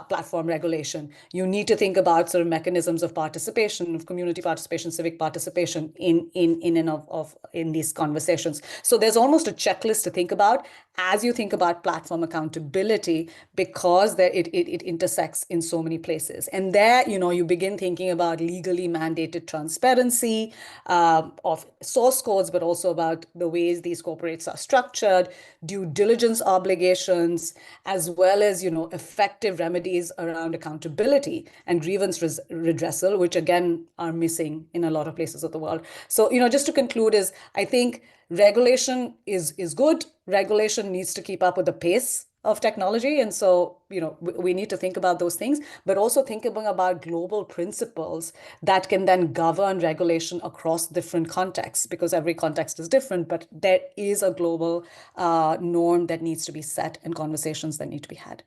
platform regulation. You need to think about sort of mechanisms of participation, of community participation, civic participation in these conversations. So there's almost a checklist to think about as you think about platform accountability, because it intersects in so many places. And there, you begin thinking about legally mandated transparency of source codes, but also about the ways these corporates are structured, due diligence obligations, as well as, effective remedies around accountability and grievance redressal, which again are missing in a lot of places of the world. So, just to conclude is, I think regulation is good. Regulation needs to keep up with the pace of technology. And so, we need to think about those things, but also thinking about global principles that can then govern regulation across different contexts, because every context is different, but there is a global norm that needs to be set and conversations that need to be had.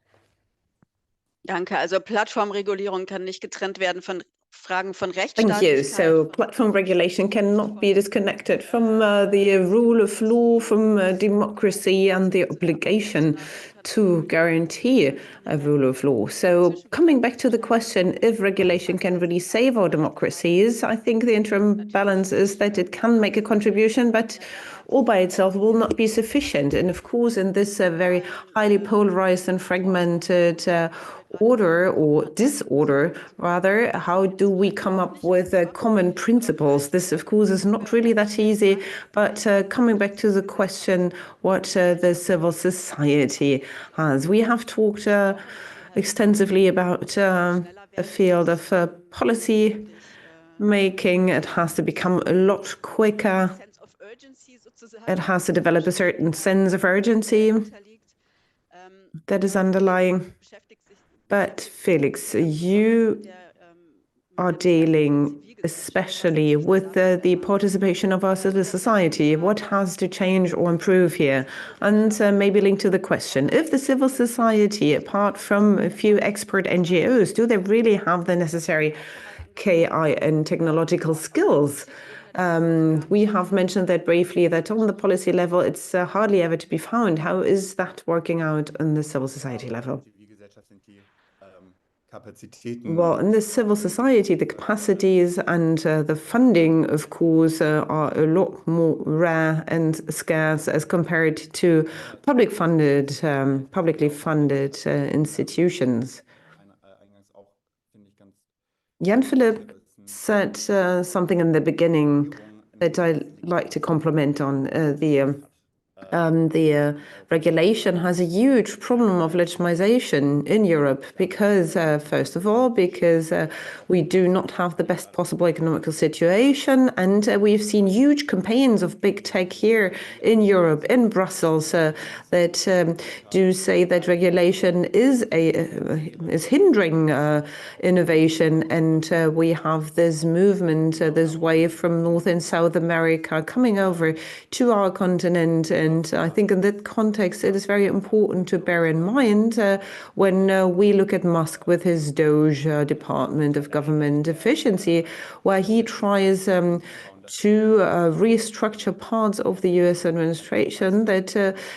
Danke. Also Plattformregulierung kann nicht getrennt werden von Fragen von Thank you. Rechtsstaatlichkeit. So platform regulation cannot be disconnected from the rule of law, from democracy and the obligation to guarantee a rule of law. So coming back to the question if regulation can really save our democracies, I think the interim balance is that it can make a contribution, but all by itself will not be sufficient. And of course, in this very highly polarized and fragmented order, or disorder rather, how do we come up with common principles? This, of course, is not really that easy, but coming back to the question what the civil society has. We have talked extensively about a field of policy making. It has to become a lot quicker. It has to develop a certain sense of urgency that is underlying. But Felix, you are dealing especially with the participation of our civil society. What has to change or improve here? And maybe link to the question, if the civil society, apart from a few expert NGOs, do they really have the necessary KI and technological skills? We have mentioned that briefly, that on the policy level, it's hardly ever to be found. How is that working out on the civil society level? Well, in the civil society, the capacities and the funding, of course, are a lot more rare and scarce as compared to publicly funded institutions. Jan-Philipp said something in the beginning that I'd like to compliment on. The regulation has a huge problem of legitimization in Europe because, first of all, because we do not have the best possible economical situation, and we've seen huge campaigns of big tech here in Europe, in Brussels, that do say that regulation is hindering innovation, and we have this movement, this wave from North and South America coming over to our continent. And I think in that context, it is very important to bear in mind when we look at Musk with his Doge Department of Government Efficiency, where he tries to restructure parts of the US administration, that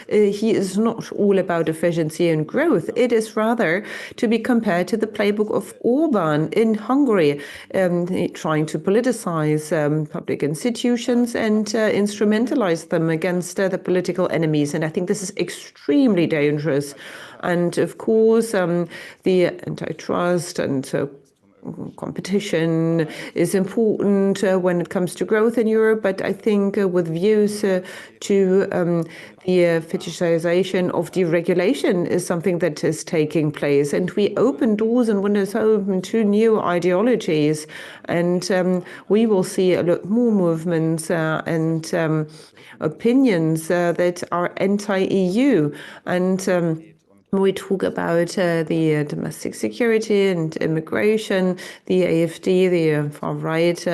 he is not all about efficiency and growth. It is rather to be compared to the playbook of Orban in Hungary, trying to politicize public institutions and instrumentalize them against the political enemies. And I think this is extremely dangerous. And of course, the antitrust and competition is important when it comes to growth in Europe, but I think with views to the fetishization of deregulation is something that is taking place. And we open doors and windows open to new ideologies. And we will see a lot more movements and opinions that are anti-EU. And when we talk about the domestic security and immigration, the AfD, the far-right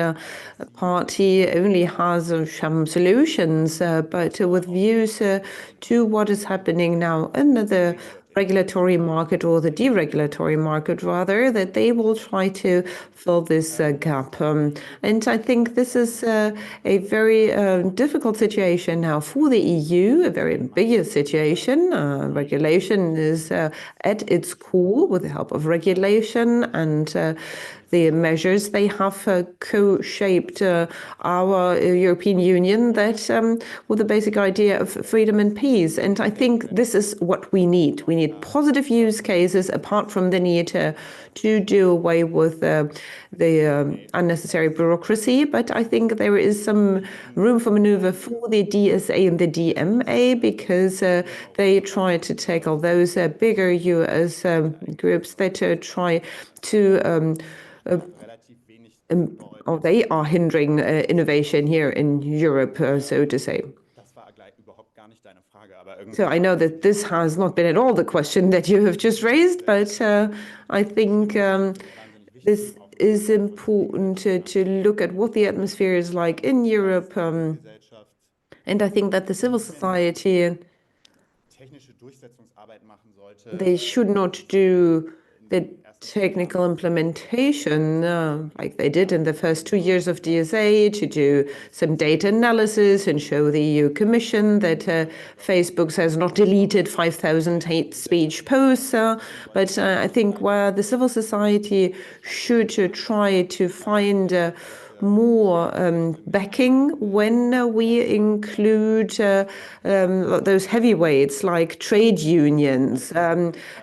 party, only has some solutions, but with views to what is happening now in the regulatory market or the deregulatory market, rather, that they will try to fill this gap. And I think this is a very difficult situation now for the EU, a very ambiguous situation. Regulation is at its core with the help of regulation and the measures they have co-shaped our European Union that with the basic idea of freedom and peace. And I think this is what we need. We need positive use cases apart from the need to do away with the unnecessary bureaucracy. But I think there is some room for maneuver for the DSA and the DMA because they try to tackle those bigger US groups that try to or they are hindering innovation here in Europe, so to say. So I know that this has not been at all the question that you have just raised, but I think this is important to look at what the atmosphere is like in Europe. And I think that the civil society, they should not do the technical implementation like they did in the first 2 years of DSA, to do some data analysis and show the EU Commission that Facebook has not deleted 5,000 hate speech posts. But I think where the civil society should try to find more backing when we include those heavyweights like trade unions,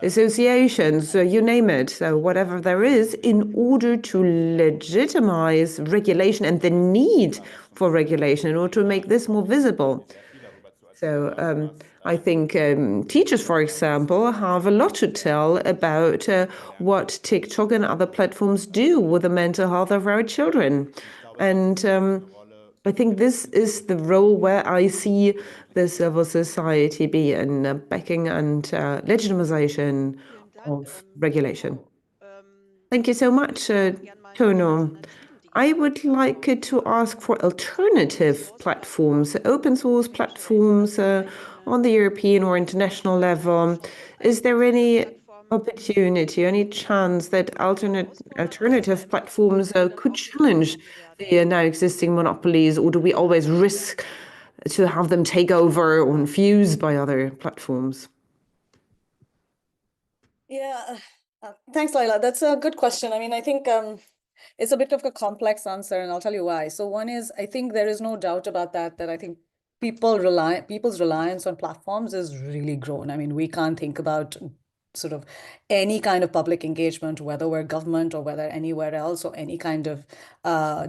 associations, you name it, so whatever there is, in order to legitimize regulation and the need for regulation in order to make this more visible. So I think teachers, for example, have a lot to tell about what TikTok and other platforms do with the mental health of our children. And I think this is the role where I see the civil society be in backing and legitimization of regulation. Thank you so much, Tono. I would like to ask for alternative platforms, open source platforms on the European or international level. Is there any opportunity, any chance that alternative platforms could challenge the now existing monopolies, or do we always risk to have them take over or infused by other platforms? Yeah, thanks, Laila. That's a good question. I mean, I think it's a bit of a complex answer, and I'll tell you why. So one is, I think there is no doubt about that I think people's reliance on platforms is really grown. I mean, we can't think about sort of any kind of public engagement, whether we're government or whether anywhere else, or any kind of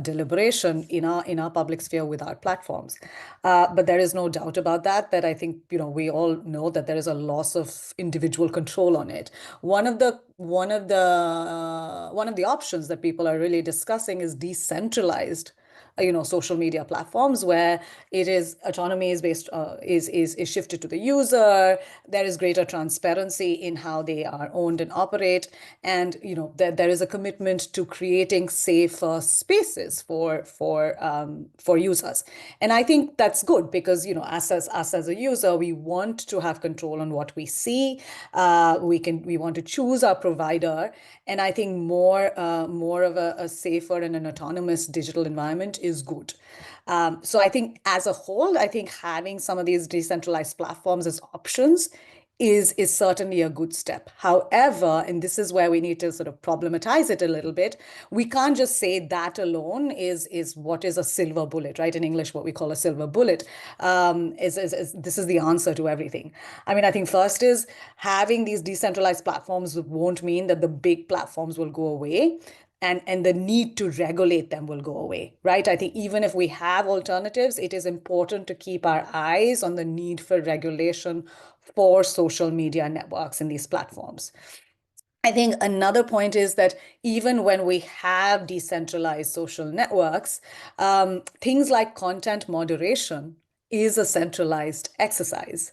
deliberation in our public sphere without platforms. But there is no doubt about that I think, we all know that there is a loss of individual control on it. One of the options that people are really discussing is decentralized social media platforms, where it is autonomy is based is shifted to the user. There is greater transparency in how they are owned and operate, and there is a commitment to creating safer spaces for users. And I think that's good because us as a user, we want to have control on what we see. We want to choose our provider, and I think more of a safer and an autonomous digital environment is good. So I think as a whole, I think having some of these decentralized platforms as options is certainly a good step. However, and this is where we need to sort of problematize it a little bit, we can't just say that alone is what is a silver bullet, right? In English, what we call a silver bullet is this is the answer to everything. I mean, I think first is having these decentralized platforms won't mean that the big platforms will go away. and the need to regulate them will go away, right? I think even if we have alternatives, it is important to keep our eyes on the need for regulation for social media networks and these platforms. I think another point is that even when we have decentralized social networks, things like content moderation is a centralized exercise.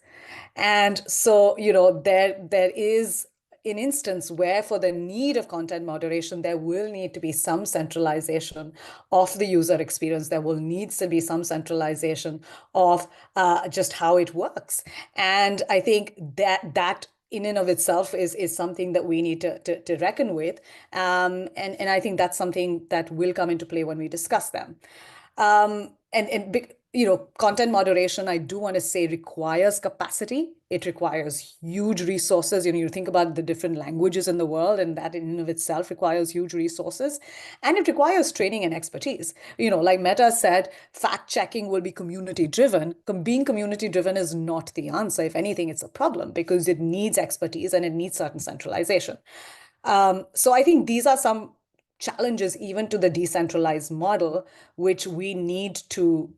And so, there is an instance where for the need of content moderation, there will need to be some centralization of the user experience. There will need to be some centralization of just how it works. And I think that in and of itself is something that we need to reckon with. And I think that's something that will come into play when we discuss them. Content moderation, I do want to say, requires capacity. It requires huge resources. You think about the different languages in the world, and that in and of itself requires huge resources. And it requires training and expertise. Like Meta said, fact checking will be community driven. Being community driven is not the answer. If anything, it's a problem because it needs expertise and it needs certain centralization. So I think these are some challenges even to the decentralized model, which we need to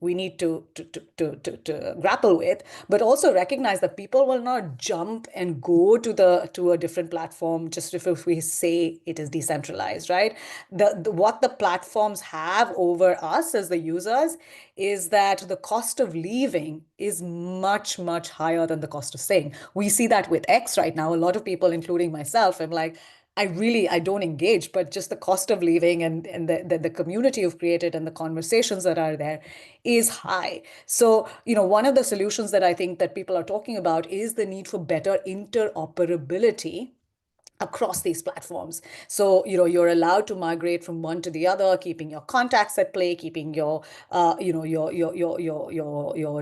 grapple with, but also recognize that people will not jump and go to a different platform just if we say it is decentralized, right? What the platforms have over us as the users is that the cost of leaving is much, much higher than the cost of staying. We see that with X right now. A lot of people, including myself, I'm like, I don't engage, but just the cost of leaving and the community you've created and the conversations that are there is high. So, one of the solutions that I think that people are talking about is the need for better interoperability across these platforms. So, you're allowed to migrate from one to the other, keeping your contacts at play, keeping your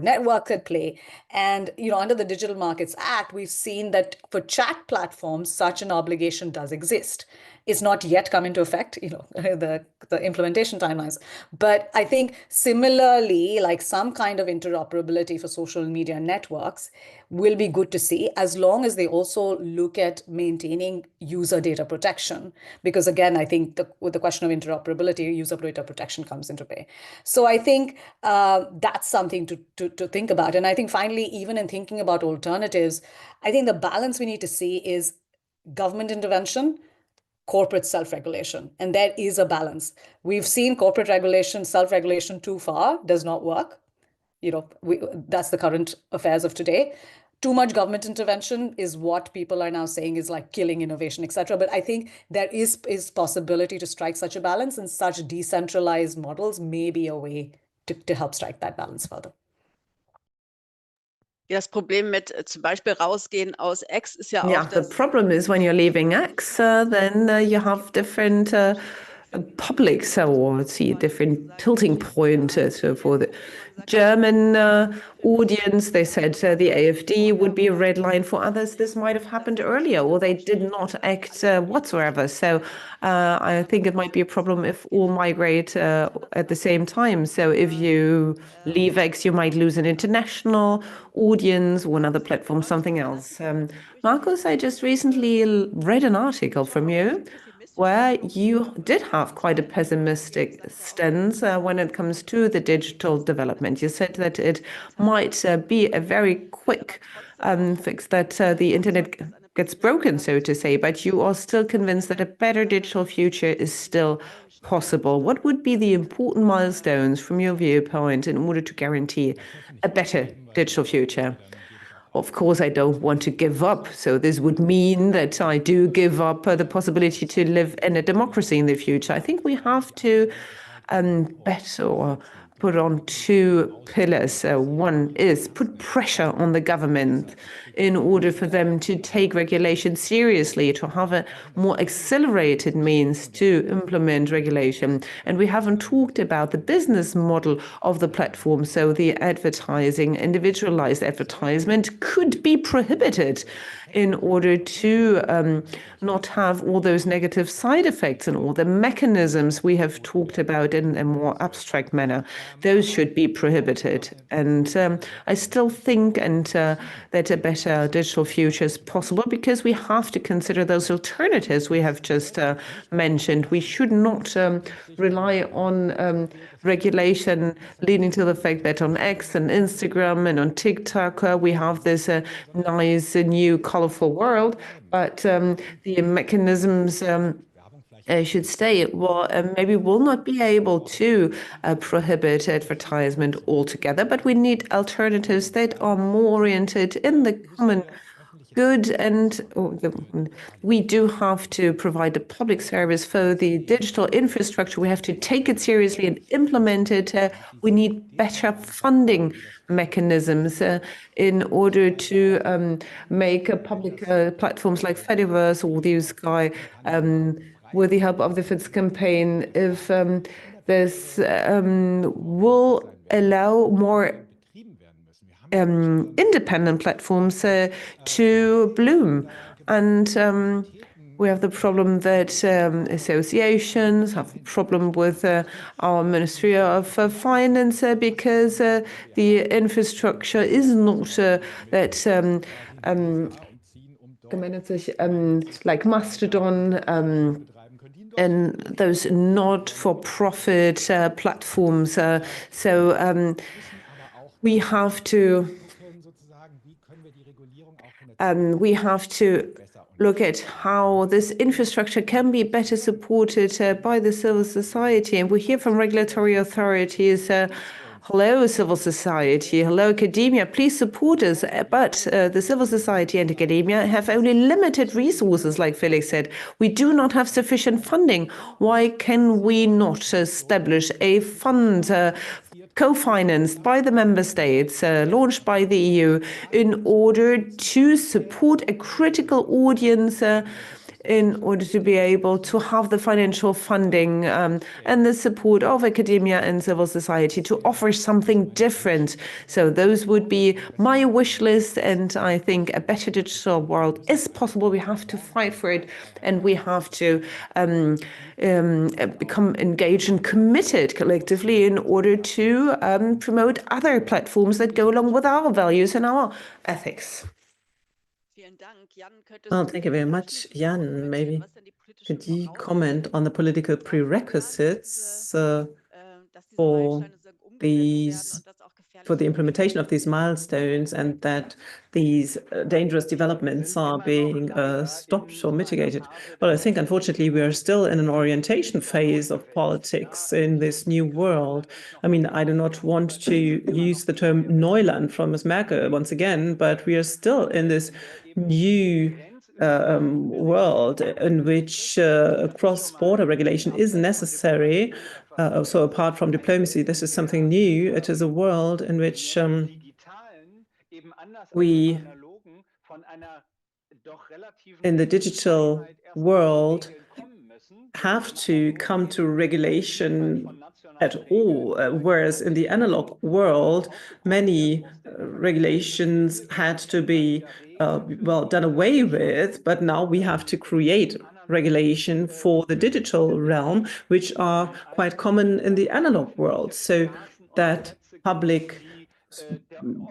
network at play. And, under the Digital Markets Act, we've seen that for chat platforms, such an obligation does exist. It's not yet come into effect, the implementation timelines. But I think similarly, like some kind of interoperability for social media networks will be good to see, as long as they also look at maintaining user data protection. Because again, I think with the question of interoperability, user data protection comes into play. So I think that's something to think about. And I think finally, even in thinking about alternatives, I think the balance we need to see is government intervention, corporate self-regulation. And there is a balance. We've seen corporate regulation, self-regulation too far does not work. That's the current affairs of today. Too much government intervention is what people are now saying is like killing innovation, etc. But I think there is possibility to strike such a balance, and such decentralized models may be a way to help strike that balance further. Das Problem mit zum Beispiel rausgehen aus X ist ja Yeah, auch, the dass problem is when you're leaving X, then you have different public, or see different tilting point. So for the German audience, they said the AfD would be a red line. For others, this might have happened earlier, or they did not act whatsoever. So I think it might be a problem if all migrate at the same time. So if you leave X, you might lose an international audience or another platform, something else. Markus, I just recently read an article from you where you did have quite a pessimistic stance when it comes to the digital development. You said that it might be a very quick fix, that the internet gets broken, so to say, but you are still convinced that a better digital future is still possible. What would be the important milestones from your viewpoint in order to guarantee a better digital future? Of course, I don't want to give up. So this would mean that I do give up the possibility to live in a democracy in the future. I think we have to bet or put on two pillars. One is put pressure on the government in order for them to take regulation seriously, to have a more accelerated means to implement regulation. And we haven't talked about the business model of the platform. So the advertising, individualized advertisement could be prohibited in order to not have all those negative side effects and all the mechanisms we have talked about in a more abstract manner. those should be prohibited. And I still think that a better digital future is possible because we have to consider those alternatives we have just mentioned. We should not rely on regulation leading to the fact that on X and Instagram and on TikTok we have this nice new colorful world, but the mechanisms should stay. Well, maybe we'll not be able to prohibit advertisement altogether, but we need alternatives that are more oriented in the common good, and we do have to provide a public service for the digital infrastructure. We have to take it seriously and implement it. We need better funding mechanisms in order to make public platforms like Fediverse or the Sky with the help of the FITS campaign, if this will allow more independent platforms to bloom. And we have the problem that associations have a problem with our Ministry of Finance because the infrastructure is not that like Mastodon and those not-for-profit platforms. So we have to look at how this infrastructure can be better supported by the civil society. And we hear from regulatory authorities, hello, civil society, hello, academia, please support us. But the civil society and academia have only limited resources, like Felix said. We do not have sufficient funding. Why can we not establish a fund co-financed by the member states, launched by the EU, in order to support a critical audience in order to be able to have the financial funding and the support of academia and civil society to offer something different. So those would be my wish list, and I think a better digital world is possible. We have to fight for it, and we have to become engaged and committed collectively in order to promote other platforms that go along with our values and our ethics. Well, thank you very much. Jan, maybe could you comment on the political prerequisites for the implementation of these milestones, and that these dangerous developments are being stopped or mitigated? Well, I think, unfortunately, we are still in an orientation phase of politics in this new world. I mean, I do not want to use the term Neuland from Ms. Merkel once again, but we are still in this new world in which cross-border regulation is necessary. So apart from diplomacy, this is something new. It is a world in which we, in the digital world, have to come to regulation at all, whereas in the analog world, many regulations had to be done away with, but now we have to create regulation for the digital realm, which are quite common in the analog world, so that public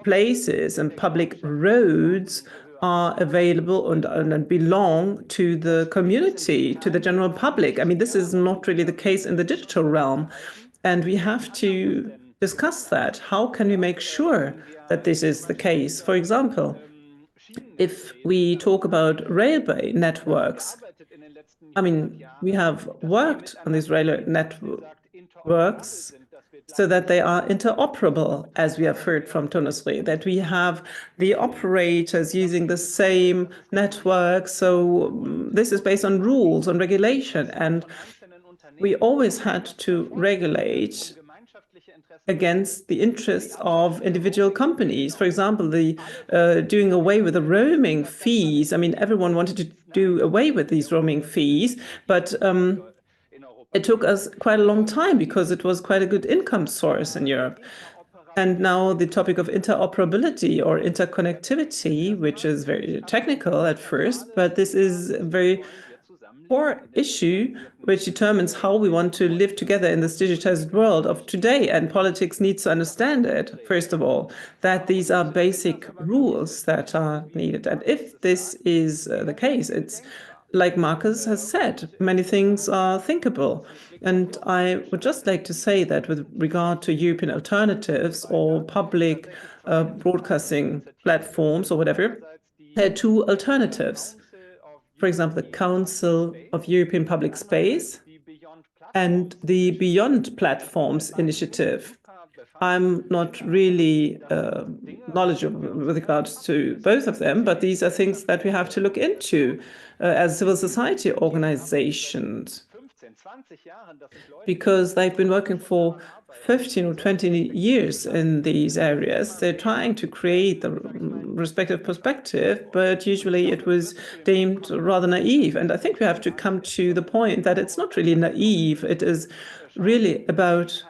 places and public roads are available and belong to the community, to the general public. I mean, this is not really the case in the digital realm, and we have to discuss that. How can we make sure that this is the case? For example, if we talk about railway networks, I mean, we have worked on these railway networks so that they are interoperable, as we have heard from Tonusri, that we have the operators using the same network. So this is based on rules, on regulation, and we always had to regulate against the interests of individual companies. For example, the doing away with the roaming fees. I mean, everyone wanted to do away with these roaming fees, but it took us quite a long time because it was quite a good income source in Europe. And now the topic of interoperability or interconnectivity, which is very technical at first, but this is very core issue which determines how we want to live together in this digitized world of today. And politics needs to understand it, first of all, that these are basic rules that are needed. And if this is the case, it's like Marcus has said, many things are thinkable. And I would just like to say that with regard to European alternatives or public broadcasting platforms or whatever, there are two alternatives. For example, the Council of European Public Space and the Beyond Platforms initiative. I'm not really knowledgeable with regards to both of them, but these are things that we have to look into as civil society organizations, because they've been working for 15 or 20 years in these areas. They're trying to create the respective perspective, but usually it was deemed rather naive. And I think we have to come to the point that it's not really naive. It is really about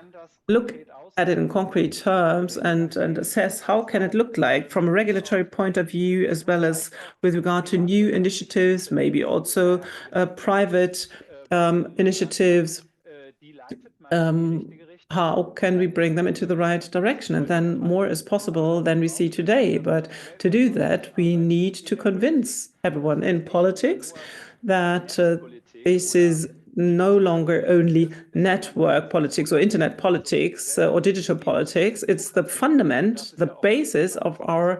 look at it in concrete terms and assess how can it look like from a regulatory point of view, as well as with regard to new initiatives, maybe also private initiatives. How can we bring them into the right direction? And then more is possible than we see today. But to do that, we need to convince everyone in politics that this is no longer only network politics or internet politics or digital politics. It's the fundament, the basis of our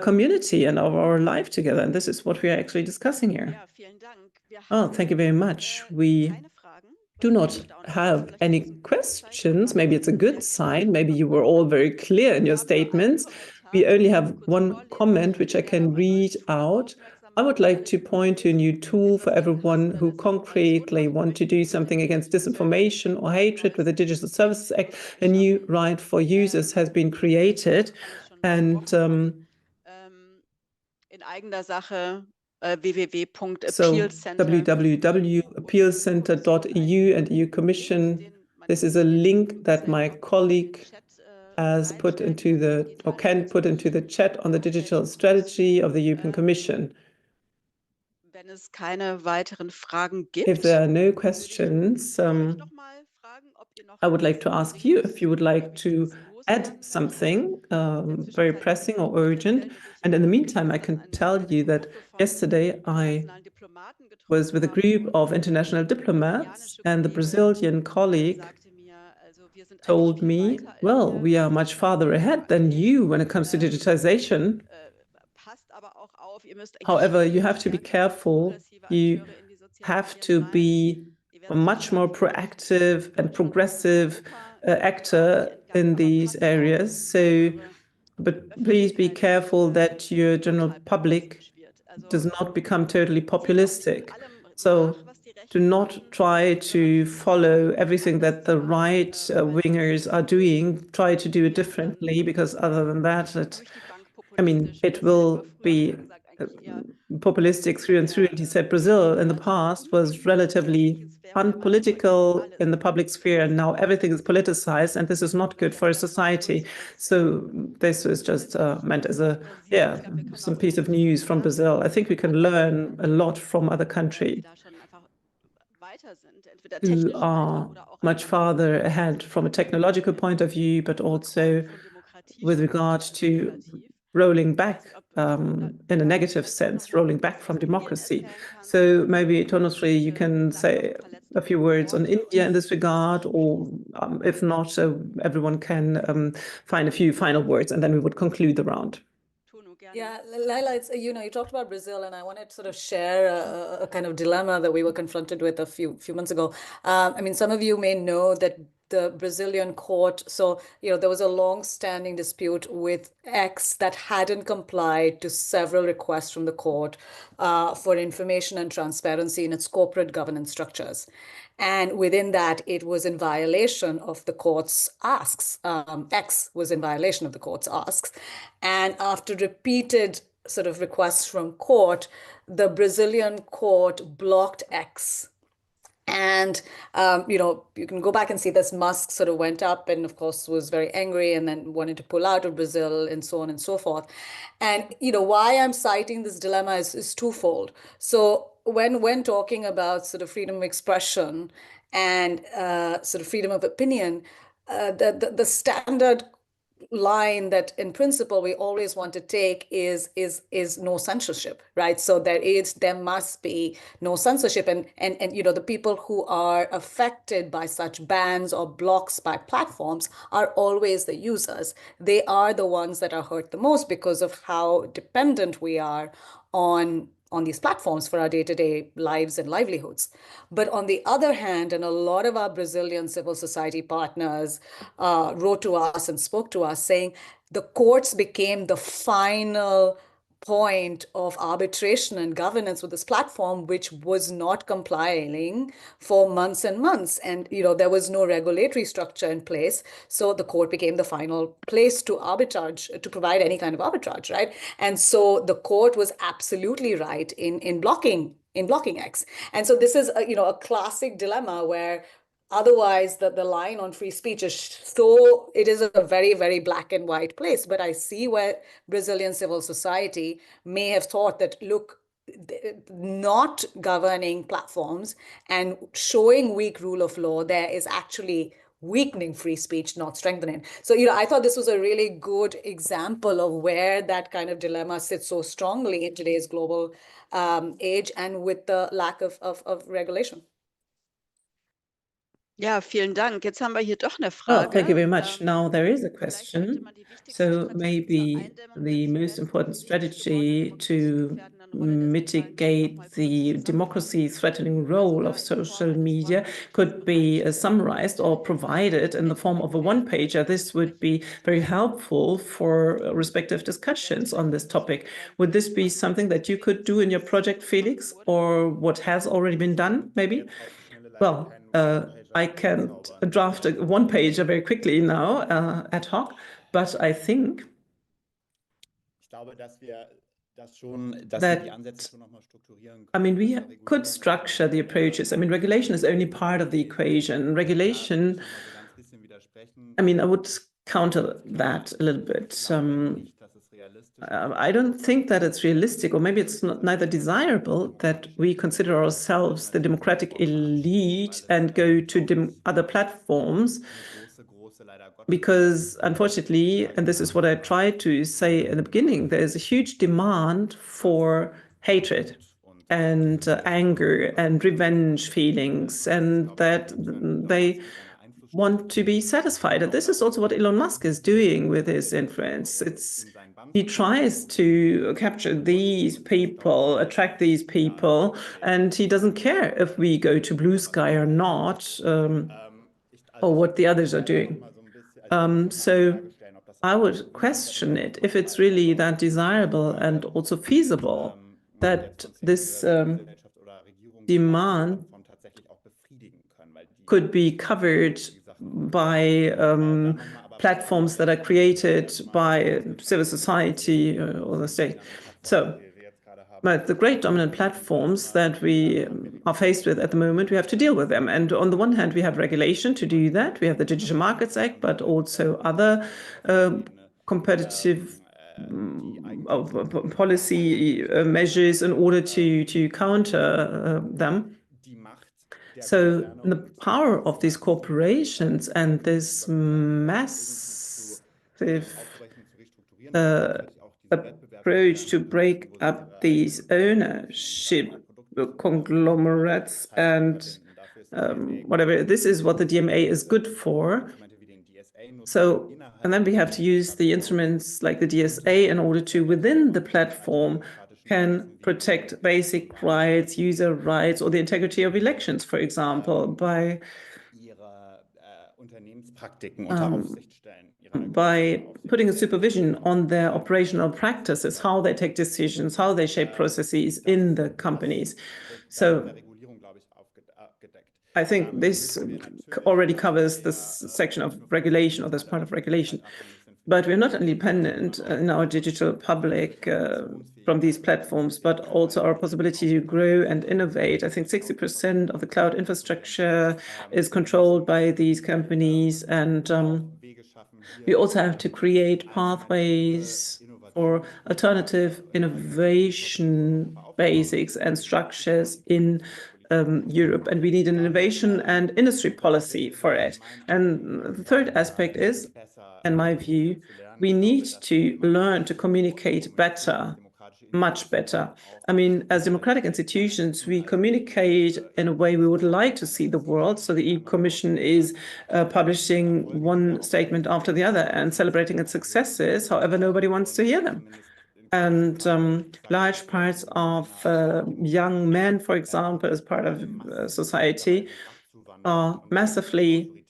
community and of our life together. And this is what we are actually discussing here. Oh, thank you very much. We do not have any questions. Maybe it's a good sign. Maybe you were all very clear in your statements. We only have one comment which I can read out. I would like to point to a new tool for everyone who concretely want to do something against disinformation or hatred with the Digital Services Act. A new right for users has been created. And in eigener Sache so www.appealcenter. www.appealcenter.eu and EU Commission. This is a link that my colleague has put into the, or can put into the chat on the digital strategy of the European Commission. Wenn es keine weiteren Fragen gibt, If there are no questions, I would like to ask you if you would like to add something very pressing or urgent. And in the meantime, I can tell you that yesterday I was with a group of international diplomats, and the Brazilian colleague told me, well, we are much farther ahead than you when it comes to digitization. However, you have to be careful. You have to be a much more proactive and progressive actor in these areas. But please be careful that your general public does not become totally populistic. So do not try to follow everything that the right wingers are doing. Try to do it differently, because other than that, it will be populistic through and through. And he said Brazil in the past was relatively unpolitical in the public sphere, and now everything is politicized, and this is not good for a society. So this was just meant as some piece of news from Brazil. I think we can learn a lot from other countries who are much farther ahead from a technological point of view, but also with regard to rolling back in a negative sense, rolling back from democracy. So maybe, Tonosri, you can say a few words on India in this regard, or if not, everyone can find a few final words, and then we would conclude the round. Yeah, Laila, it's, you talked about Brazil, and I wanted to sort of share a kind of dilemma that we were confronted with a few months ago. Some of you may know that the Brazilian court, so, there was a long-standing dispute with X that hadn't complied to several requests from the court for information and transparency in its corporate governance structures. And within that, it was in violation of the court's asks. X was in violation of the court's asks. And after repeated sort of requests from court, the Brazilian court blocked X. And, you can go back and see this. Musk sort of went up and, of course, was very angry and then wanted to pull out of Brazil and so on and so forth. And, why I'm citing this dilemma is twofold. So when talking about sort of freedom of expression and sort of freedom of opinion, the standard line that in principle we always want to take is no censorship, right? So there must be no censorship, and you know, the people who are affected by such bans or blocks by platforms are always the users. They are the ones that are hurt the most because of how dependent we are on these platforms for our day-to-day lives and livelihoods. But on the other hand, and a lot of our Brazilian civil society partners wrote to us and spoke to us saying the courts became the final point of arbitration and governance with this platform, which was not complying for months and months. And, you know, there was no regulatory structure in place. So the court became the final place to arbitrage, to provide any kind of arbitrage, right? And so the court was absolutely right in blocking X. And so this is a classic dilemma where otherwise the line on free speech is so, it is a very, very black and white place. But I see where Brazilian civil society may have thought that, look, not governing platforms and showing weak rule of law there is actually weakening free speech, not strengthening. So, you know, I thought this was a really good example of where that kind of dilemma sits so strongly in today's global age and with the lack of regulation. Ja, vielen Dank. Jetzt haben wir hier doch eine Well, thank you Frage. very much. Now there is a Vielleicht sollte question. man die wichtigste So Strategie zur maybe Eindämmung the der most important nicht gewonnenen strategy und to gefährdenden Rolle der sozialen Medien mitigate noch mal kurz the democracy-threatening role of social media could be summarized or provided in the form of a one-pager. This would be very helpful for respective discussions on this topic. Would this be something that you could do in your project, Felix, or what has already been done, maybe? Well, I can't draft a one-pager very quickly now, ad hoc, but I think that, I mean, we could structure the approaches. I mean, regulation is only part of the equation. Regulation, I mean, I would counter that a little bit. I don't think that it's realistic, or maybe it's neither desirable, that we consider ourselves the democratic elite and go to other platforms, because unfortunately, and this is what I tried to say in the beginning, there is a huge demand for hatred and anger and revenge feelings, and that they want to be satisfied. And this is also what Elon Musk is doing with his influence. He tries to capture these people, attract these people, and he doesn't care if we go to Blue Sky or not, or what the others are doing. So I would question it, if it's really that desirable and also feasible that this demand could be covered by platforms that are created by civil society or the state. So, but the great dominant platforms that we are faced with at the moment, we have to deal with them. And on the one hand, we have regulation to do that. We have the Digital Markets Act, but also other competitive policy measures in order to counter them. So the power of these corporations and this massive approach to break up these ownership conglomerates and whatever, this is what the DMA is good for. So, and then we have to use the instruments like the DSA in order to, within the platform, can protect basic rights, user rights, or the integrity of elections, for example, by putting a supervision on their operational practices, how they take decisions, how they shape processes in the companies. So I think this already covers this section of regulation, or this part of regulation. But we're not independent in our digital public from these platforms, but also our possibility to grow and innovate. I think 60% of the cloud infrastructure is controlled by these companies. And we also have to create pathways for alternative innovation basics and structures in Europe, and we need an innovation and industry policy for it. And the third aspect is, in my view, we need to learn to communicate better, much better. I mean, as democratic institutions, we communicate in a way we would like to see the world. So the EU Commission is publishing one statement after the other and celebrating its successes. However, nobody wants to hear them. And large parts of young men, for example, as part of society, are massively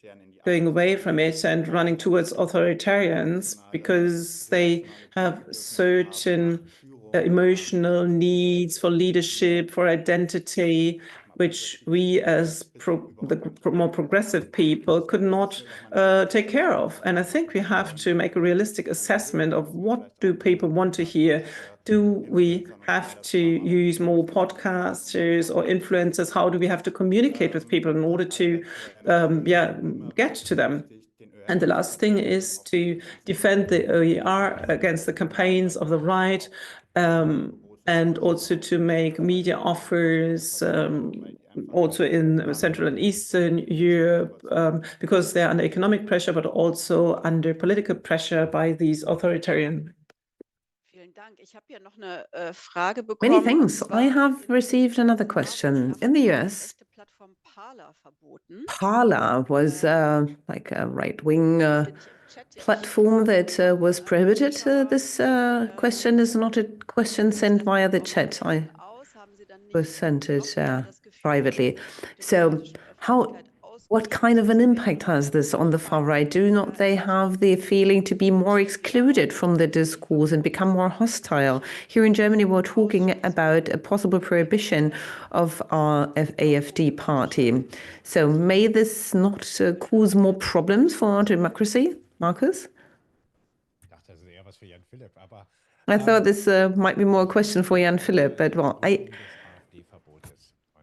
going away from it and running towards authoritarians because they have certain emotional needs for leadership, for identity, which we as the more progressive people could not take care of. And I think we have to make a realistic assessment of what do people want to hear. Do we have to use more podcasters or influencers? How do we have to communicate with people in order to get to them? And the last thing is to defend the OER against the campaigns of the right, and also to make media offers also in Central and Eastern Europe, because they're under economic pressure, but also under political pressure by these authoritarian. Many thanks. I have received another question. In the US, Parler was like a right-wing platform that was prohibited. This question is not a question sent via the chat. I was sent it privately. So what kind of an impact has this on the far right? Do not they have the feeling to be more excluded from the discourse and become more hostile? Here in Germany, we're talking about a possible prohibition of our AfD party. So may this not cause more problems for our democracy, Markus? I thought this might be more a question for Jan Philipp, but well,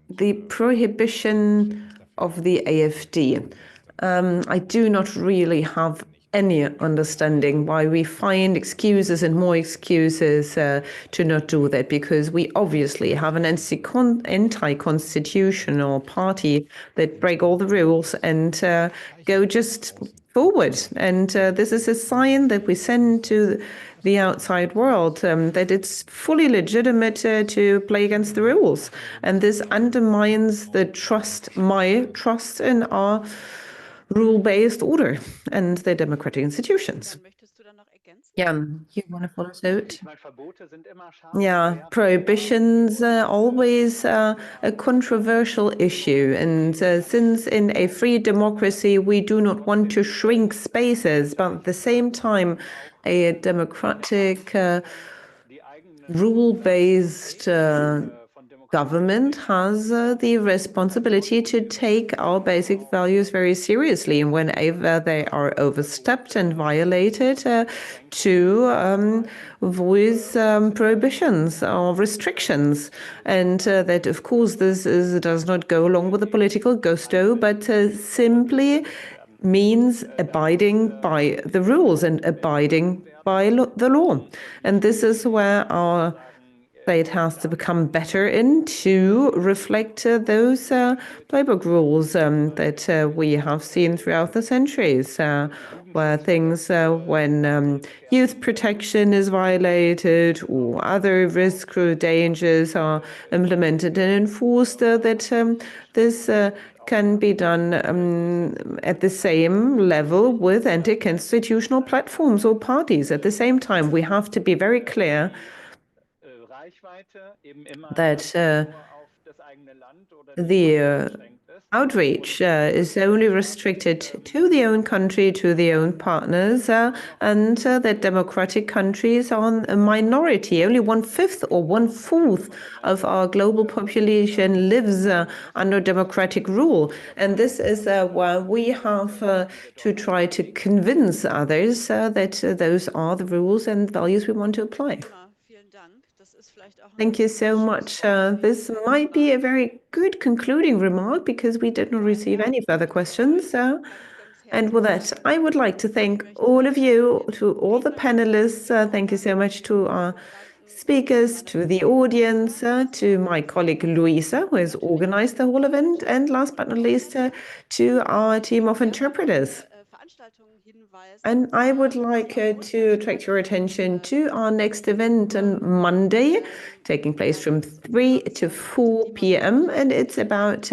the prohibition of the AfD. I do not really have any understanding why we find excuses and more excuses to not do that, because we obviously have an anti-constitutional party that break all the rules and go just forward. And this is a sign that we send to the outside world that it's fully legitimate to play against the rules. And this undermines the my trust in our rule-based order and the democratic institutions. Jan, you want to follow suit? Yeah, prohibitions are always a controversial issue. And since in a free democracy, we do not want to shrink spaces, but at the same time, a democratic, rule-based government has the responsibility to take our basic values very seriously, and whenever they are overstepped and violated, to voice prohibitions or restrictions. And that, of course, this does not go along with the political gusto, but simply means abiding by the rules and abiding by the law. And this is where our state has to become better in to reflect those playbook rules that we have seen throughout the centuries, where things when youth protection is violated or other risks or dangers are implemented and enforced, that this can be done at the same level with anti-constitutional platforms or parties. At the same time, we have to be very clear that the outreach is only restricted to the own country, to the own partners, and that democratic countries are a minority. Only 1/5 or 1/4 of our global population lives under democratic rule. And this is why we have to try to convince others that those are the rules and values we want to apply. Thank you so much. This might be a very good concluding remark because we did not receive any further questions. And with that, I would like to thank all of you, to all the panelists. Thank you so much to our speakers, to the audience, to my colleague Luisa, who has organized the whole event, and last but not least, to our team of interpreters. And I would like to attract your attention to our next event on Monday, taking place from 3 to 4 p.m. And it's about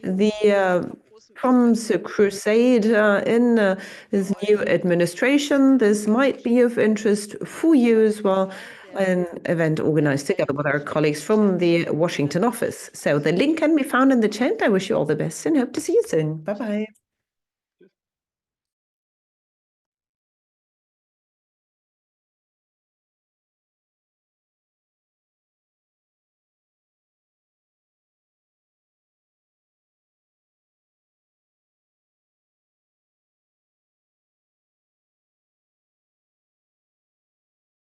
the Trump's crusade in his new administration. This might be of interest for you as well. An event organized together with our colleagues from the Washington office. So the link can be found in the chat. I wish you all the best and hope to see you soon. Bye-bye.